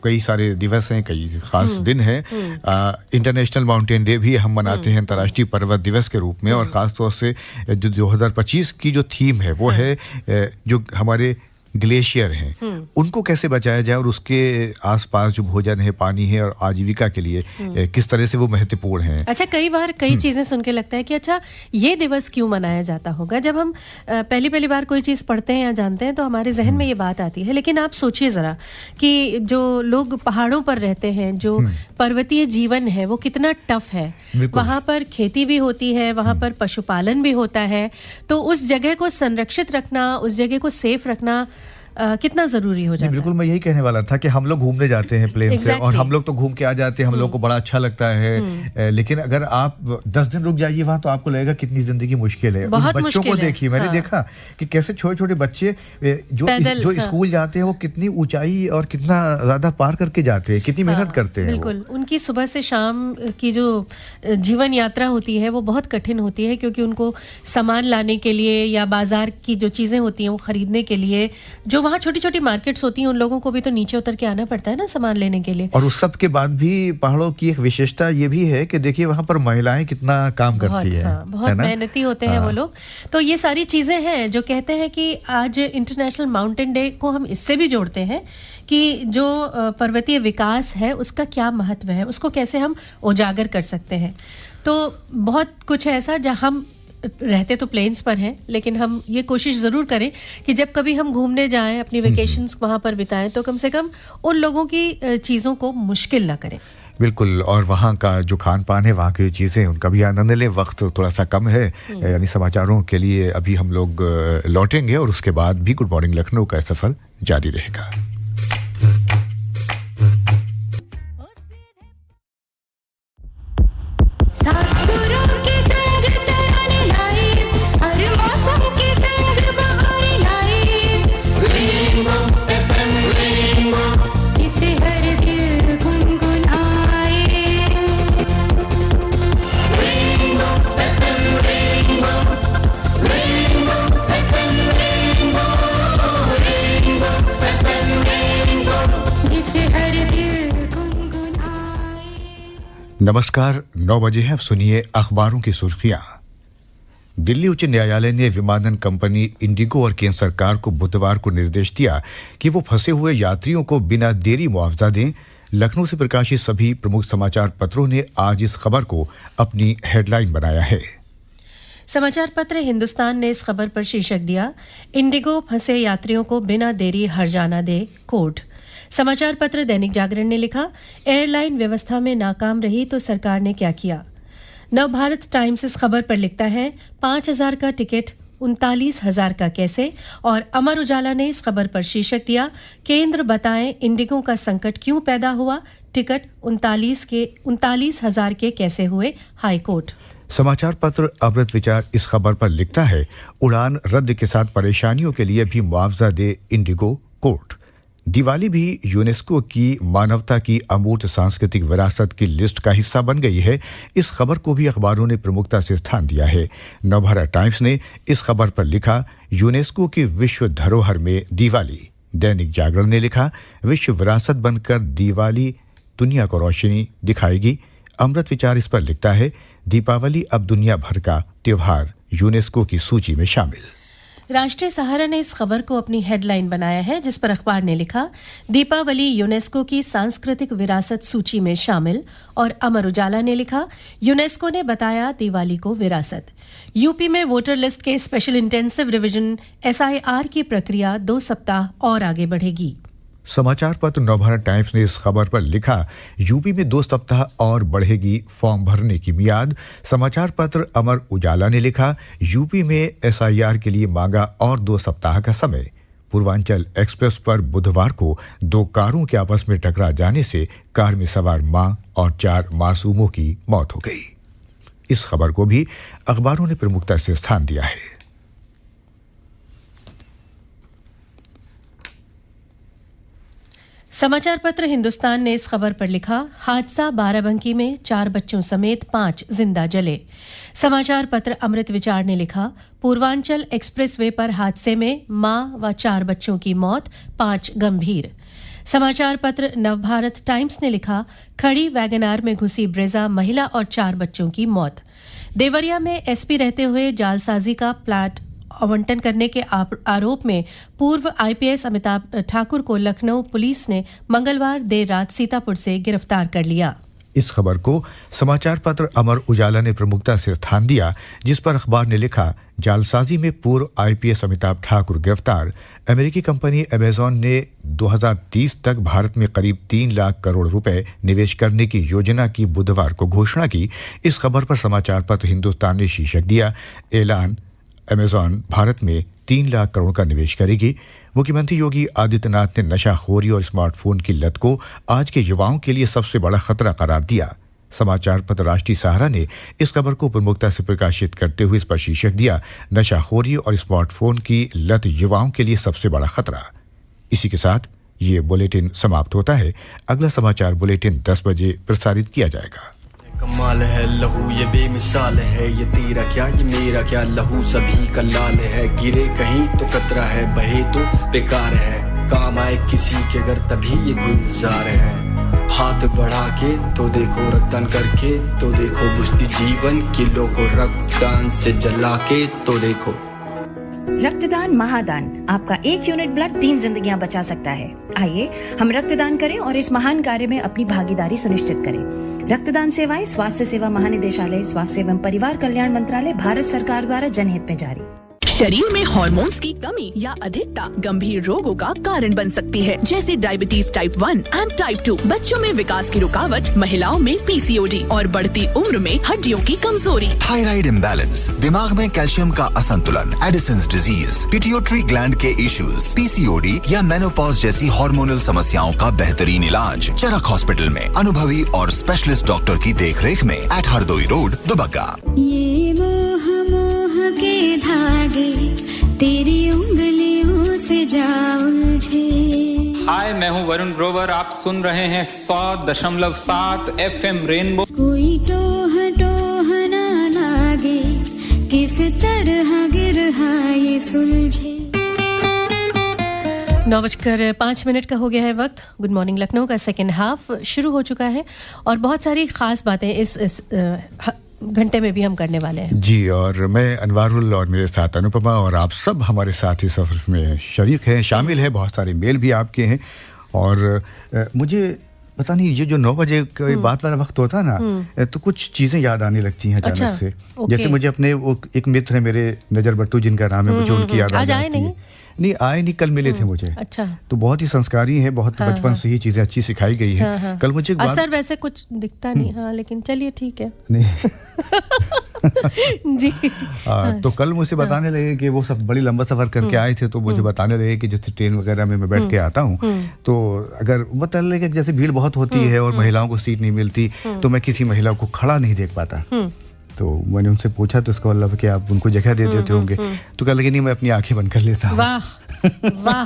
कई सारे दिवस हैं, कई खास दिन हैं। इंटरनेशनल माउंटेन डे भी हम मनाते हैं अंतर्राष्ट्रीय पर्वत दिवस के रूप में, और ख़ास तौर से जो 2025 की जो थीम है वो है जो हमारे ग्लेशियर हैं उनको कैसे बचाया जाए, और उसके आसपास जो भोजन है, पानी है और आजीविका के लिए किस तरह से वो महत्वपूर्ण हैं। अच्छा, कई बार कई चीजें सुन के लगता है कि अच्छा ये दिवस क्यों मनाया जाता होगा। जब हम पहली बार कोई चीज पढ़ते हैं या जानते हैं तो हमारे जहन में ये बात आती है, लेकिन आप सोचिए जरा कि जो लोग पहाड़ों पर रहते हैं, जो पर्वतीय जीवन है वो कितना टफ है। वहां पर खेती भी होती है, वहां पर पशुपालन भी होता है, तो उस जगह को संरक्षित रखना, उस जगह को सेफ रखना कितना जरूरी हो जाता है। बिल्कुल, मैं यही कहने वाला था कि हम लोग घूमने जाते हैं प्लेन से, और हम लोग तो घूम के आ जाते हैं, हम लोग को बड़ा अच्छा लगता है, लेकिन अगर आप 10 दिन रुक जाइए वहां तो आपको लगेगा कितनी जिंदगी मुश्किल है। उन बच्चों को देखिए, मैंने देखा कि कैसे छोटे छोटे बच्चे जो स्कूल जाते हैं वो कितनी ऊंचाई और कितना ज्यादा पार करके जाते हैं, कितनी मेहनत करते हैं। बिल्कुल, उनकी सुबह से शाम की जो जीवन यात्रा होती है वो बहुत कठिन होती है, क्योंकि उनको सामान लाने के लिए या बाजार की जो चीजें होती हैं वो खरीदने के लिए, जो वहाँ छोटी छोटी मार्केट्स होती हैं, उन लोगों को भी तो नीचे उतर के आना पड़ता है ना सामान लेने के लिए। और उस सब के बाद भी पहाड़ों की एक विशेषता ये भी है कि देखिए वहाँ पर महिलाएं कितना काम करती है। बहुत मेहनती होते हैं वो लोग। तो ये सारी चीजें हैं जो कहते हैं कि आज इंटरनेशनल माउंटेन डे को हम इससे भी जोड़ते हैं कि जो पर्वतीय विकास है उसका क्या महत्व है, उसको कैसे हम उजागर कर सकते हैं। तो बहुत कुछ है ऐसा, जहाँ हम रहते तो प्लेन्स पर हैं, लेकिन हम ये कोशिश ज़रूर करें कि जब कभी हम घूमने जाएं, अपनी वेकेशंस वहाँ पर बिताएं, तो कम से कम उन लोगों की चीज़ों को मुश्किल ना करें। बिल्कुल, और वहाँ का जो खान पान है, वहाँ की चीज़ें, उनका भी आनंद लें। वक्त थोड़ा सा कम है, यानी समाचारों के लिए अभी हम लोग लौटेंगे, और उसके बाद भी गुड मॉर्निंग लखनऊ का सफ़र जारी रहेगा। नमस्कार, 9 बजे हैं, अब सुनिए अखबारों की सुर्खियां। दिल्ली उच्च न्यायालय ने विमानन कंपनी इंडिगो और केंद्र सरकार को बुधवार को निर्देश दिया कि वो फंसे हुए यात्रियों को बिना देरी मुआवजा दें। लखनऊ से प्रकाशित सभी प्रमुख समाचार पत्रों ने आज इस खबर को अपनी हेडलाइन बनाया है। समाचार पत्र हिंदुस्तान ने इस खबर पर शीर्षक दिया, इंडिगो फंसे यात्रियों को बिना देरी हर्जाना दे कोर्ट। समाचार पत्र दैनिक जागरण ने लिखा, एयरलाइन व्यवस्था में नाकाम रही तो सरकार ने क्या किया। नवभारत टाइम्स इस खबर पर लिखता है, 5,000 का टिकट 39,000 का कैसे। और अमर उजाला ने इस खबर पर शीर्षक दिया, केंद्र बताएं इंडिगो का संकट क्यों पैदा हुआ, टिकट 39,000 के कैसे हुए, हाईकोर्ट। समाचार पत्र अमृत विचार इस खबर पर लिखता है, उड़ान रद्द के साथ परेशानियों के लिए भी मुआवजा दे इंडिगो, कोर्ट। दिवाली भी यूनेस्को की मानवता की अमूर्त सांस्कृतिक विरासत की लिस्ट का हिस्सा बन गई है। इस खबर को भी अखबारों ने प्रमुखता से स्थान दिया है। नवभारत टाइम्स ने इस खबर पर लिखा, यूनेस्को की विश्व धरोहर में दिवाली। दैनिक जागरण ने लिखा, विश्व विरासत बनकर दिवाली दुनिया को रोशनी दिखाएगी। अमृत विचार इस पर लिखता है, दीपावली अब दुनिया भर का त्योहार, यूनेस्को की सूची में शामिल। राष्ट्रीय सहारा ने इस खबर को अपनी हेडलाइन बनाया है, जिस पर अखबार ने लिखा, दीपावली यूनेस्को की सांस्कृतिक विरासत सूची में शामिल। और अमर उजाला ने लिखा, यूनेस्को ने बताया दिवाली को विरासत। यूपी में वोटर लिस्ट के स्पेशल इंटेंसिव रिवीजन SIR की प्रक्रिया 2 सप्ताह और आगे बढ़ेगी। समाचार पत्र नवभारत टाइम्स ने इस खबर पर लिखा, यूपी में 2 सप्ताह और बढ़ेगी फॉर्म भरने की मियाद। समाचार पत्र अमर उजाला ने लिखा, यूपी में SIR के लिए मांगा और 2 सप्ताह का समय। पूर्वांचल एक्सप्रेस पर बुधवार को 2 कारों के आपस में टकरा जाने से कार में सवार मां और 4 मासूमों की मौत हो गई। इस खबर को भी अखबारों ने प्रमुखता से स्थान दिया है। समाचार पत्र हिंदुस्तान ने इस खबर पर लिखा, हादसा बाराबंकी में 4 बच्चों समेत 5 जिंदा जले। समाचार पत्र अमृत विचार ने लिखा, पूर्वांचल एक्सप्रेसवे पर हादसे में मां व 4 बच्चों की मौत, 5 गंभीर। समाचार पत्र नवभारत टाइम्स ने लिखा, खड़ी वैगनार में घुसी ब्रेजा, महिला और 4 बच्चों की मौत। देवरिया में SP रहते हुए जालसाजी का प्लाट आवंटन करने के आरोप में पूर्व IPS अमिताभ ठाकुर को लखनऊ पुलिस ने मंगलवार देर रात सीतापुर से गिरफ्तार कर लिया। इस खबर को समाचार पत्र अमर उजाला ने प्रमुखता से स्थान दिया, जिस पर अखबार ने लिखा, जालसाजी में पूर्व IPS अमिताभ ठाकुर गिरफ्तार। अमेरिकी कंपनी अमेजॉन ने 2030 तक भारत में करीब 3 लाख करोड़ रुपए निवेश करने की योजना की बुधवार को घोषणा की। इस खबर पर समाचार पत्र हिंदुस्तान ने शीर्षक दिया, ऐलान, अमेजॉन भारत में 3 लाख करोड़ का निवेश करेगी। मुख्यमंत्री योगी आदित्यनाथ ने नशाखोरी और स्मार्टफोन की लत को आज के युवाओं के लिए सबसे बड़ा खतरा करार दिया। समाचार पत्र राष्ट्रीय सहारा ने इस खबर को प्रमुखता से प्रकाशित करते हुए इस पर शीर्षक दिया, नशाखोरी और स्मार्टफोन की लत युवाओं के लिए सबसे बड़ा खतरा। इसी के साथ ये बुलेटिन समाप्त होता है। अगला समाचार बुलेटिन 10 बजे प्रसारित किया जाएगा। कमाल है लहू ये बेमिसाल है, ये तेरा क्या ये मेरा क्या, लहू सभी का लाल है। गिरे कहीं तो कतरा है, बहे तो बेकार है, काम आए किसी के अगर तभी ये गुलजार है। हाथ बढ़ा के तो देखो, रक्तदान करके तो देखो, बुझती जीवन किलो को रक्तदान से जला के तो देखो। रक्तदान महादान, आपका 1 यूनिट ब्लड 3 जिंदगियां बचा सकता है। आइए हम रक्तदान करें और इस महान कार्य में अपनी भागीदारी सुनिश्चित करें। रक्तदान सेवाएं स्वास्थ्य सेवा महानिदेशालय, स्वास्थ्य एवं परिवार कल्याण मंत्रालय, भारत सरकार द्वारा जनहित में जारी। शरीर में हार्मोन्स की कमी या अधिकता गंभीर रोगों का कारण बन सकती है, जैसे डायबिटीज टाइप 1 एंड टाइप 2, बच्चों में विकास की रुकावट, महिलाओं में PCOD और बढ़ती उम्र में हड्डियों की कमजोरी। थायराइड इम्बैलेंस, दिमाग में कैल्शियम का असंतुलन, एडिसन्स डिजीज, पिट्यूटरी ग्लैंड के इश्यूज, PCOD या मेनोपॉज जैसी हार्मोनल समस्याओं का बेहतरीन इलाज चरक हॉस्पिटल में अनुभवी और स्पेशलिस्ट डॉक्टर की देखरेख में एट हरदोई रोड, दुबग्गा। ये मोह मोह के धागे तेरी उंगलियों से जा उलझे। हाय, मैं हूँ वरुण ग्रोवर, आप सुन रहे हैं 100.7 FM रेनबो। कोई टोह टोह ना लागे, किस तरह गिरहा ये सुलझे। 9:05 का हो गया है वक्त। गुड मॉर्निंग लखनऊ का सेकेंड हाफ शुरू हो चुका है और बहुत सारी खास बातें इस घंटे में भी हम करने वाले हैं जी। और मैं अनवारुल और मेरे साथ अनुपमा और आप सब हमारे साथ इस सफर में शरीक हैं, शामिल हैं। बहुत सारे मेल भी आपके हैं और मुझे पता नहीं ये जो 9 बजे के बाद वाला वक्त होता है ना, तो कुछ चीज़ें याद आने लगती हैं अचानक से। जैसे मुझे अपने वो एक मित्र है मेरे, नजर बट्टू जिनका नाम है, मुझे उनकी याद आ जाती है। नहीं आए नहीं, कल मिले थे मुझे। अच्छा। तो बहुत ही संस्कारी है, बहुत बचपन से ही चीजें अच्छी सिखाई गई है। कल मुझे असर वैसे कुछ दिखता नहीं, हाँ, लेकिन चलिए ठीक है। नहीं जी। तो कल मुझे बताने लगे कि वो सब बड़ी लंबा सफर करके आए थे, तो मुझे बताने लगे कि जैसे ट्रेन वगैरह में मैं बैठ के आता हूँ, तो अगर बताने लगे जैसे भीड़ बहुत होती है और महिलाओं को सीट नहीं मिलती, तो मैं किसी महिला को खड़ा नहीं देख पाता। तो मैंने उनसे पूछा तो इसका मतलब कि आप उनको जगह दे देते होंगे, तो कह लगे नहीं, मैं अपनी आंखें बंद कर लेता हूँ। वाह वाह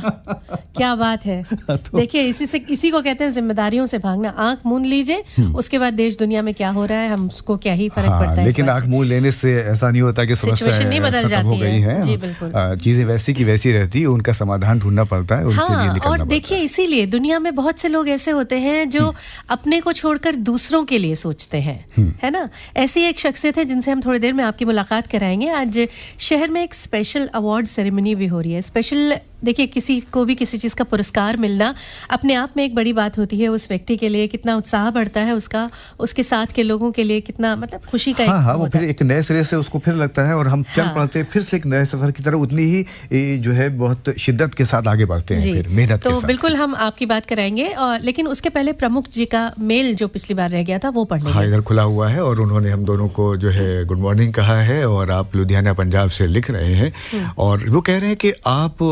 क्या बात है। देखिए इसी को कहते हैं जिम्मेदारियों से भागना। आंख मूंद लीजिए, उसके बाद देश दुनिया में क्या हो रहा है हमको क्या ही फर्क पड़ता है। लेकिन आंख मूंद लेने से ऐसा नहीं होता कि सिचुएशन नहीं बदल जाती है। जी बिल्कुल, चीजें वैसी की वैसी रहती है, उनका समाधान ढूंढना पड़ता है, उनके लिए निकलना। और देखिए इसीलिए दुनिया में बहुत से लोग ऐसे होते हैं जो अपने को छोड़कर दूसरों के लिए सोचते हैं, है ना। ऐसी एक शख्सियत है जिनसे हम थोड़ी देर में आपकी मुलाकात कराएंगे। आज शहर में एक स्पेशल अवार्ड सेरेमनी भी हो रही है। स्पेशल देखिए, किसी को भी किसी चीज़ का पुरस्कार मिलना अपने आप में एक बड़ी बात होती है। उस व्यक्ति के लिए कितना उत्साह बढ़ता है उसका, उसके साथ के लोगों के लिए कितना मतलब खुशी का वो फिर एक नए सिरे से उसको फिर लगता है और हम चल पड़ते हैं फिर से एक नए सफर की तरह, उतनी ही जो है बहुत शिद्दत के साथ आगे बढ़ते हैं, फिर मेहनत के साथ। तो बिल्कुल हम आपकी बात कराएंगे, और लेकिन उसके पहले प्रमुख जी का मेल जो पिछली बार रह गया था वो पढ़ लेंगे। हाँ, इधर खुला हुआ है और उन्होंने हम दोनों को जो है गुड मॉर्निंग कहा है, और आप लुधियाना पंजाब से लिख रहे हैं और वो कह रहे हैं कि आप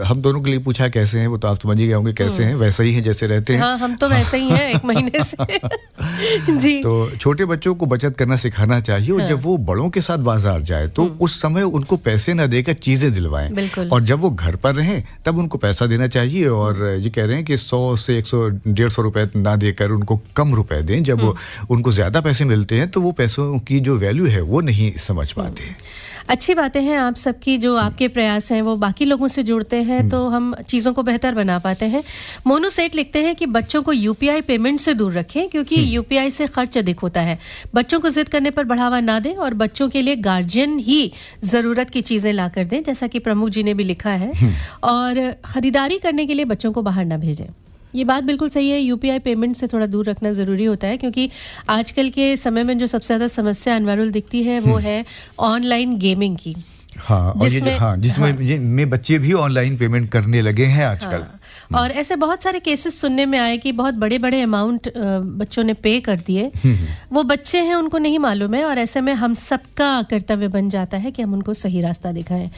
हम दोनों के लिए पूछा कैसे हैं, वो तो आप समझ ही गए होंगे कैसे हैं, वैसे ही हैं जैसे रहते हैं। हाँ, हम तो वैसे ही हैं एक महीने से। जी। तो छोटे बच्चों को बचत करना सिखाना चाहिए, और जब वो बड़ों के साथ बाजार जाए तो उस समय उनको पैसे ना देकर चीजें दिलवाएं, और जब वो घर पर रहें तब उनको पैसा देना चाहिए। और ये कह रहे हैं कि 100 से 100-150 रुपए ना देकर उनको कम रुपए दें। जब उनको ज्यादा पैसे मिलते हैं तो वो पैसों की जो वैल्यू है वो नहीं समझ पाते। अच्छी बातें हैं आप सबकी, जो आपके प्रयास हैं वो बाकी लोगों से जुड़ते हैं तो हम चीज़ों को बेहतर बना पाते हैं। मोनू सेठ लिखते हैं कि बच्चों को यूपीआई पेमेंट से दूर रखें, क्योंकि यूपीआई से खर्च अधिक होता है। बच्चों को जिद करने पर बढ़ावा ना दें, और बच्चों के लिए गार्जियन ही ज़रूरत की चीज़ें ला कर दें, जैसा कि प्रमुख जी ने भी लिखा है। और ख़रीदारी करने के लिए बच्चों को बाहर ना भेजें। ये बात बिल्कुल सही है, यूपीआई पेमेंट से थोड़ा दूर रखना ज़रूरी होता है, क्योंकि आजकल के समय में जो सबसे ज़्यादा समस्या अनवरुल दिखती है वो है ऑनलाइन गेमिंग की। हाँ, और जिसमें बच्चे भी ऑनलाइन पेमेंट करने लगे हैं आजकल। और ऐसे बहुत सारे केसेस सुनने में आए कि बहुत बड़े बड़े अमाउंट बच्चों ने पे कर दिए। वो बच्चे हैं, उनको नहीं मालूम है, और ऐसे में हम सबका कर्तव्य बन जाता है कि हम उनको सही रास्ता दिखाएं।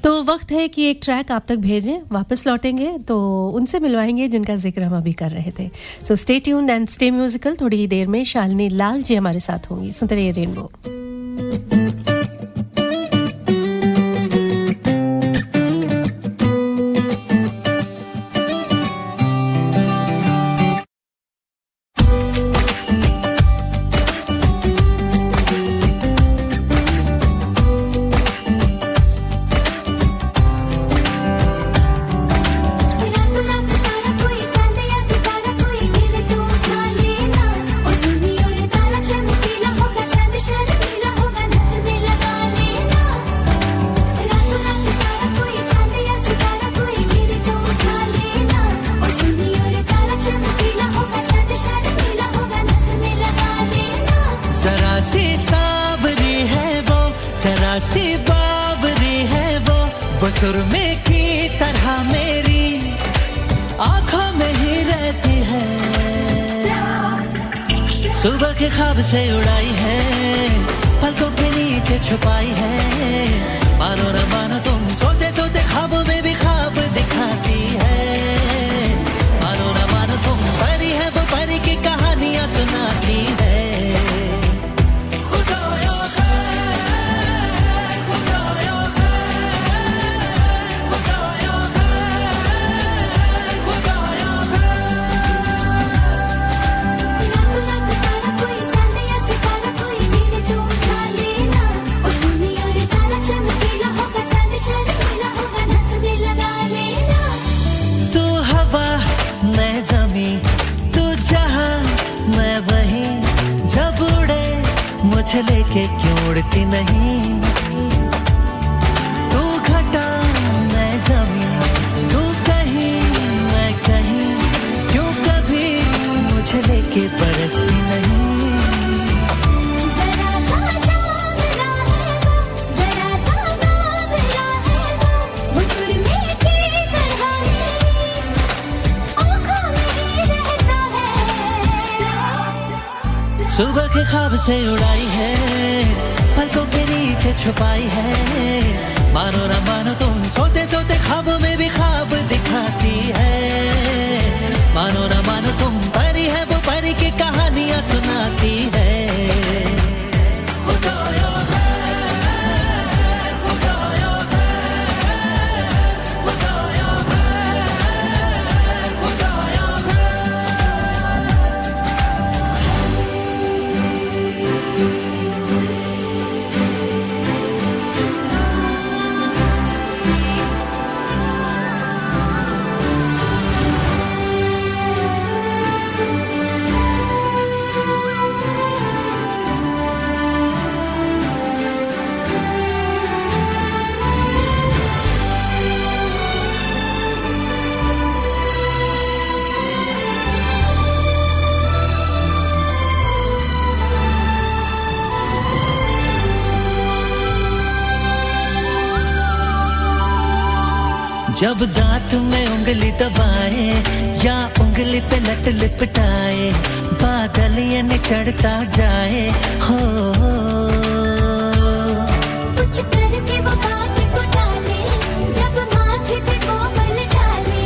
तो वक्त है कि एक ट्रैक आप तक भेजें, वापस लौटेंगे तो उनसे मिलवाएंगे जिनका जिक्र हम अभी कर रहे थे। So stay tuned and stay musical. थोड़ी ही देर में शालिनी लाल जी हमारे साथ होंगी। सुनते रहिए रेनबो। सुरमे की तरह मेरी आंखों में ही रहती है, सुबह के ख्वाब से उड़ाई है, पलकों के नीचे छुपाई है। मानो न मानो तुम सोते सोते ख्वाबों में भी ख्वाब दिखाती है। मानो न मानो तुम परी है, वो परी की कहानियां सुनाती है। मुझे लेके क्यों उड़ती नहीं, तू घटा मैं ज़मीं, तू कहीं मैं कहीं, क्यों कभी मुझे लेके बरसती नहीं। सुबह के ख्वाब से उड़ाई है, पलकों के नीचे छुपाई है। मानो न मानो तुम सोते सोते ख्वाबों में भी ख्वाब दिखाती है। मानो न मानो तुम परी है, वो परी की कहानियां सुनाती है। जब दांत में उंगली दबाए या उंगली पे लट लिपटाए, बादल ये न चढ़ता जाए हो। कुछ करके वो बात को टाले, जब माथे पे कोमल डाले,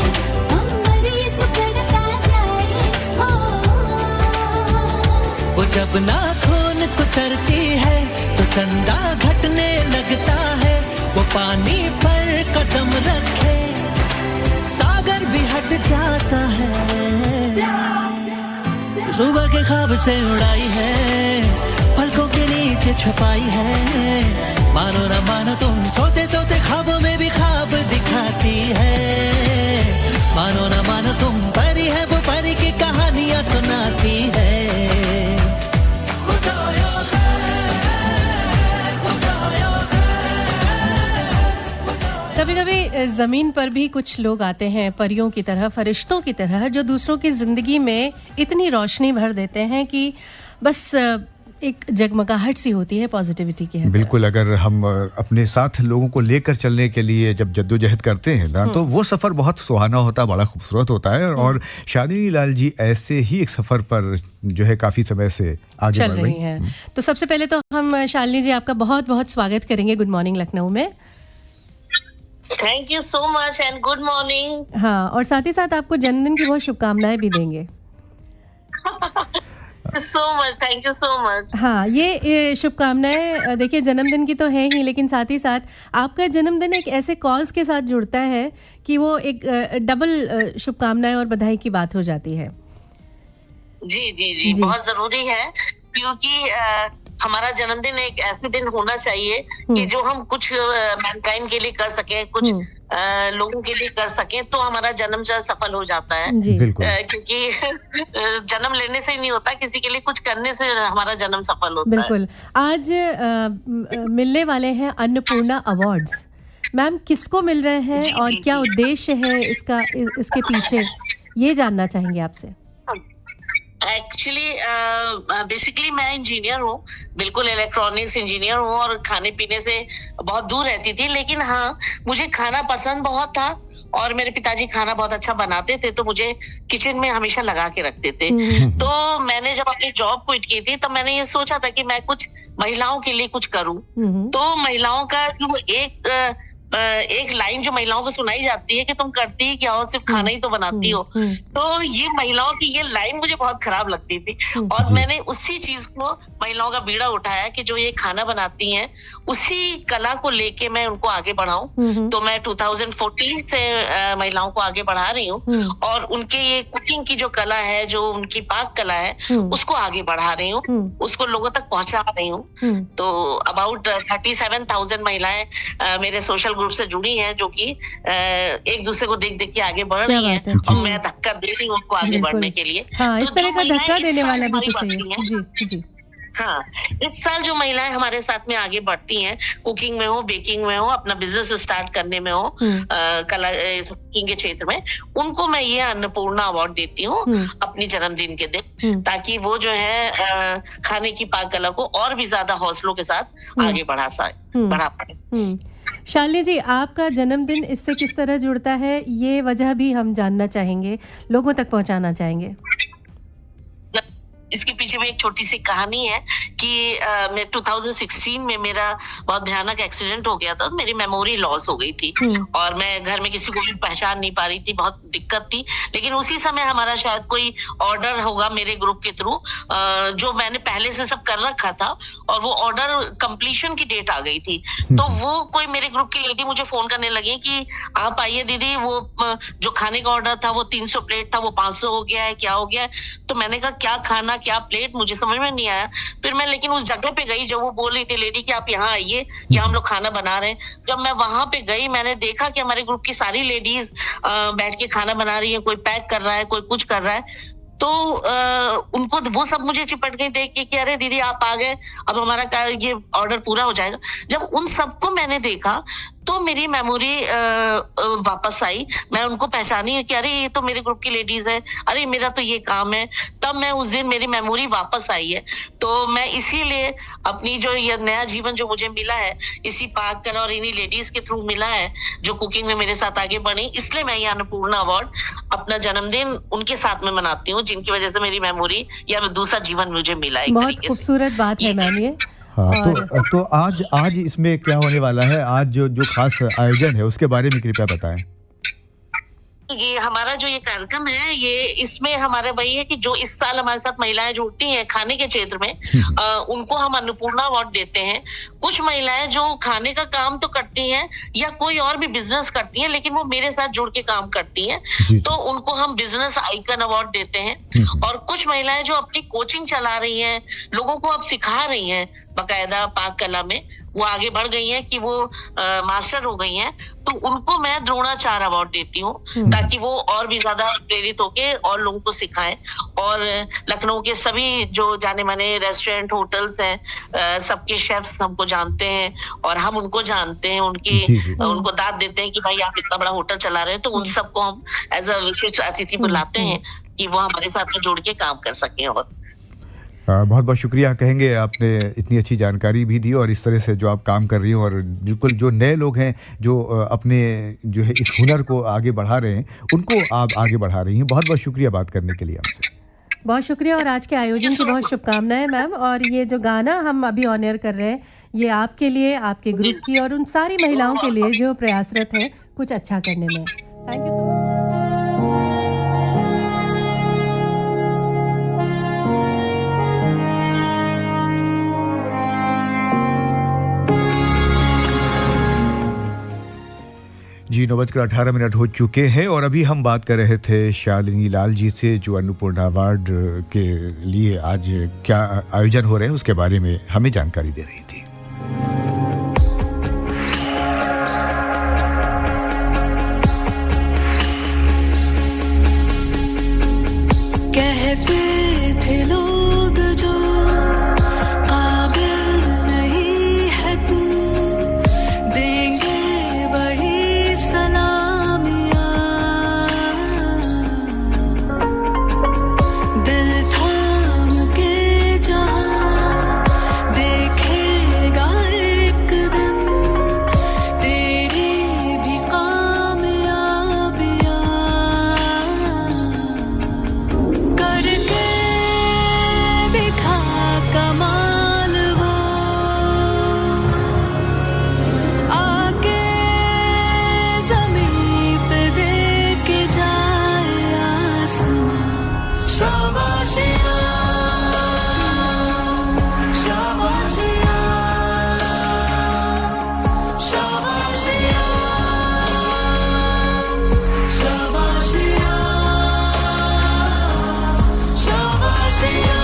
अंबर ये सिकुड़ता जाए हो। वो जब नाखून कुतरती है तो चंदा घटने लगता है, वो पानी पर कदम रखे सागर भी हट जाता है। सुबह के ख्वाब से उड़ाई है, पलकों के नीचे छुपाई है, मानो ना मानो तुम सोते सोते ख्वाबों में भी ख्वाब दिखाती है। मानो ना मानो तुम परी है, वो परी की कहानियां सुनाती है। कभी कभी ज़मीन पर भी कुछ लोग आते हैं परियों की तरह, फरिश्तों की तरह, जो दूसरों की ज़िंदगी में इतनी रोशनी भर देते हैं कि बस एक जगमगाहट सी होती है पॉजिटिविटी की। बिल्कुल, अगर हम अपने साथ लोगों को लेकर चलने के लिए जब जद्दोजहद करते हैं ना, तो वो सफ़र बहुत सुहाना होता है, बड़ा खूबसूरत होता है। और शालिनी लाल जी ऐसे ही एक सफ़र पर जो है काफ़ी समय से आगे चल रही हैं। तो सबसे पहले तो हम शालिनी जी आपका बहुत बहुत स्वागत करेंगे गुड मॉर्निंग लखनऊ में। Thank you so much and good morning. हाँ, और साथ ही साथ आपको जन्मदिन की बहुत शुभकामनाएं भी देंगे। So much, thank you so much. हाँ, ये शुभकामनाएं देखिए जन्मदिन की तो है ही, लेकिन साथ ही साथ आपका जन्मदिन एक ऐसे कॉज के साथ जुड़ता है कि वो एक डबल शुभकामनाएं और बधाई की बात हो जाती है। जी जी जी, बहुत जरूरी है, क्योंकि हमारा जन्मदिन एक ऐसे दिन होना चाहिए कि जो हम कुछ मैनकाइंड के लिए कर सके, कुछ लोगों के लिए कर सके, तो हमारा जन्म जो सफल हो जाता है। क्योंकि जन्म लेने से ही नहीं होता, किसी के लिए कुछ करने से हमारा जन्म सफल होता है। बिल्कुल। आज मिलने वाले हैं अन्नपूर्णा अवार्ड्स। मैम, किसको मिल रहे हैं और क्या उद्देश्य है इसके पीछे, ये जानना चाहेंगे आपसे। एक्चुअली बेसिकली मैं इंजीनियर हूँ, बिल्कुल इलेक्ट्रॉनिक्स इंजीनियर हूँ, और खाने पीने से बहुत दूर रहती थी। लेकिन हाँ, मुझे खाना पसंद बहुत था और मेरे पिताजी खाना बहुत अच्छा बनाते थे, तो मुझे किचन में हमेशा लगा के रखते थे। तो मैंने जब अपनी जॉब क्विट की थी, तो मैंने ये सोचा था कि मैं कुछ महिलाओं के लिए कुछ करूँ। तो महिलाओं का जो एक लाइन जो महिलाओं को सुनाई जाती है कि तुम करती ही क्या हो, सिर्फ खाना ही तो बनाती हो, तो ये महिलाओं की ये लाइन मुझे बहुत खराब लगती थी। और मैंने उसी चीज को महिलाओं का बीड़ा उठाया कि जो ये खाना बनाती हैं, उसी कला को लेके मैं उनको आगे बढ़ाऊं। तो मैं 2014 से महिलाओं को आगे बढ़ा रही हूँ, और उनके ये कुकिंग की जो कला है, जो उनकी पाक कला है, उसको आगे बढ़ा रही हूँ, उसको लोगों तक पहुंचा रही हूँ। तो अबाउट 37,000 महिलाएं मेरे सोशल ग्रुप से जुड़ी हैं, जो कि एक दूसरे को देख देख के आगे बढ़ रही हैं, और मैं धक्का दे रही हूँ उनको आगे बढ़ने के लिए। हाँ, इस तरह का धक्का देने वाला भी तो चाहिए। जी जी। हाँ, इस साल जो महिलाएं हमारे साथ में आगे बढ़ती हैं, कुकिंग में हो, बेकिंग में हो, अपना बिजनेस स्टार्ट करने में हो, कला कुकिंग के क्षेत्र में, उनको मैं ये अन्नपूर्णा अवार्ड देती हूँ अपनी जन्मदिन के दिन, ताकि वो जो है खाने की पाक कला को और भी ज्यादा हौसलों के साथ आगे बढ़ा पाए। शालिनी जी, आपका जन्मदिन इससे किस तरह जुड़ता है, ये वजह भी हम जानना चाहेंगे, लोगों तक पहुंचाना चाहेंगे। इसके पीछे भी एक छोटी सी कहानी है कि मैं 2016 में मेरा बहुत भयानक एक्सीडेंट हो गया था, मेरी मेमोरी लॉस हो गई थी, और मैं घर में किसी को भी पहचान नहीं पा रही थी, बहुत दिक्कत थी। लेकिन उसी समय हमारा शायद कोई ऑर्डर होगा मेरे ग्रुप के थ्रू, जो मैंने पहले से सब कर रखा था, और वो ऑर्डर कंप्लीशन की डेट आ गई थी। तो वो कोई मेरे ग्रुप की लेडी मुझे फोन करने लगी कि आप आइए दीदी, वो जो खाने का ऑर्डर था वो 300 प्लेट था, वो 500 हो गया है, क्या हो गया है। तो मैंने कहा क्या खाना क्या प्लेट, मुझे समझ में नहीं आया। फिर मैं लेकिन उस जगह पे गई जब वो बोल रही थी लेडी कि आप यहाँ आइए, यहाँ हम लोग खाना बना रहे हैं। जब मैं वहां पे गई, मैंने देखा कि हमारे ग्रुप की सारी लेडीज बैठ के खाना बना रही है, कोई पैक कर रहा है, कोई कुछ कर रहा है। तो उनको वो सब मुझे चिपट गई देख के कि अरे दीदी आप आ गए, अब हमारा ये ऑर्डर पूरा हो जाएगा। जब उन सबको मैंने देखा तो मेरी मेमोरी वापस आई, मैं उनको पहचानी कि अरे ये तो मेरे ग्रुप की लेडीज है, अरे मेरा तो ये काम है। तब मैं उस दिन मेरी मेमोरी वापस आई है। तो मैं इसीलिए अपनी जो ये नया जीवन जो मुझे मिला है इसी पाक कला और इन्हीं लेडीज के थ्रू मिला है जो कुकिंग में मेरे साथ आगे बढ़ी, इसलिए मैं ये अन्नपूर्णा अवार्ड अपना जन्मदिन उनके साथ में मनाती हूँ जिनकी वजह से मेरी मेमोरी या दूसरा जीवन मुझे मिला है। बहुत खूबसूरत बात है मैम ये। हाँ, तो आज इसमें क्या होने वाला है? आज जो खास आयोजन है उसके बारे में कृपया बताएं। ये हमारा जो ये कार्यक्रम है, ये इसमें हमारा वही है कि जो इस साल हमारे साथ महिलाएं जुड़ती हैं खाने के क्षेत्र में, उनको हम अन्नपूर्णा अवार्ड देते हैं। कुछ महिलाएं जो खाने का काम तो करती हैं या कोई और भी बिजनेस करती हैं, लेकिन वो मेरे साथ जुड़ के काम करती हैं, तो उनको हम बिजनेस आइकन अवार्ड देते हैं। और कुछ महिलाएं जो अपनी कोचिंग चला रही हैं, लोगों को अब सिखा रही हैं बकायदा पाक कला में, वो आगे बढ़ गई हैं कि वो मास्टर हो गई हैं, तो उनको मैं द्रोणाचार्य अवार्ड देती हूँ ताकि वो और भी ज्यादा प्रेरित होके और लोगों को सिखाएं। और लखनऊ के सभी जो जाने माने रेस्टोरेंट होटल्स हैं, सबके शेफ्स हमको जानते हैं और हम उनको जानते हैं, उनको दाद देते हैं कि भाई आप इतना बड़ा होटल चला रहे हैं, तो उन सबको हम एज अ विशेष अतिथि बुलाते हैं कि वो हमारे साथ में जुड़ के काम कर सकें। और बहुत बहुत शुक्रिया कहेंगे, आपने इतनी अच्छी जानकारी भी दी और इस तरह से जो आप काम कर रही हो और बिल्कुल जो नए लोग हैं जो अपने जो है इस हुनर को आगे बढ़ा रहे हैं उनको आप आगे बढ़ा रही हैं। बहुत बहुत शुक्रिया बात करने के लिए आपसे। बहुत शुक्रिया और आज के आयोजन की बहुत शुभकामनाएं मैम। और ये जो गाना हम अभी ऑन एयर कर रहे हैं ये आपके लिए, आपके ग्रुप की और उन सारी महिलाओं के लिए जो प्रयासरत हैं कुछ अच्छा करने में। Thank you so much. जी 9:18 हो चुके हैं और अभी हम बात कर रहे थे शालिनी लाल जी से जो अन्नपूर्णा अवार्ड के लिए आज क्या आयोजन हो रहे हैं उसके बारे में हमें जानकारी दे रही थी। कहते थे लोग जो काबिल नहीं है तू, देंगे वही सलामियां। दिल थाम के जहां देखेगा एक दिन तेरी भी कामयाबियां। करके दिखा कमाल वो आके ज़मीं पे दे के जाए आसमां। शाबाशियाँ शाबाशियाँ शाबाशियाँ शाबाशियाँ शाबाशियाँ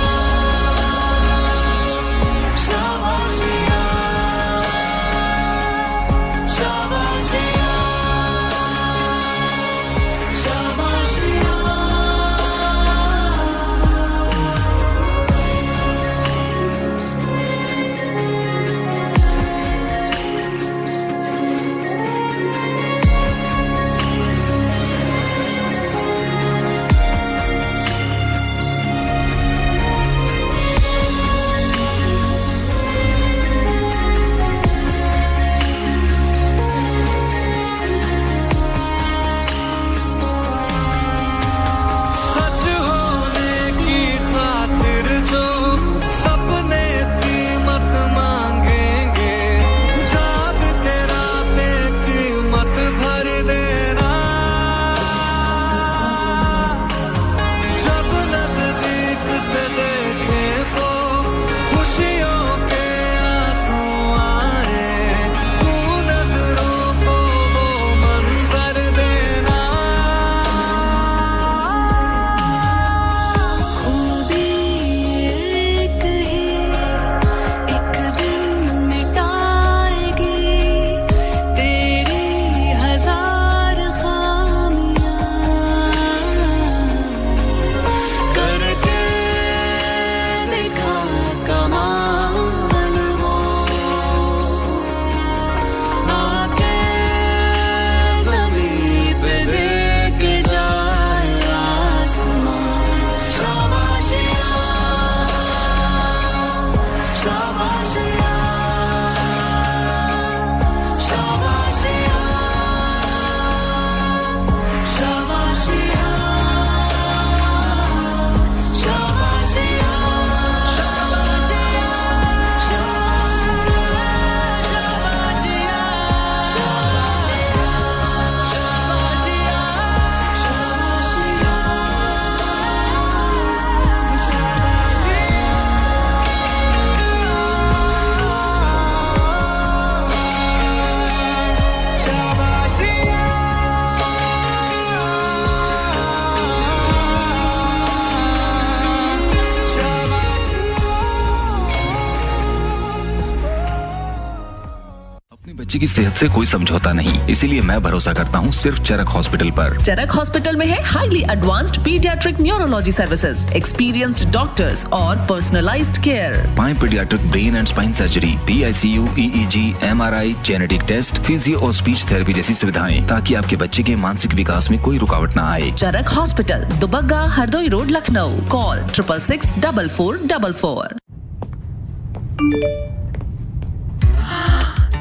बच्चे की सेहत से कोई समझौता नहीं, इसीलिए मैं भरोसा करता हूँ सिर्फ चरक हॉस्पिटल पर। चरक हॉस्पिटल में है highly advanced paediatric neurology services, experienced doctors और पर्सनलाइज्ड केयर। पाए paediatric brain and spine surgery, PICU, EEG, MRI, genetic test, physio और स्पीच थेरेपी जैसी सुविधाएं, ताकि आपके बच्चे के मानसिक विकास में कोई रुकावट न आए। Charak hospital, Dubagga, Hardoi road, Lucknow. Call 666-4444।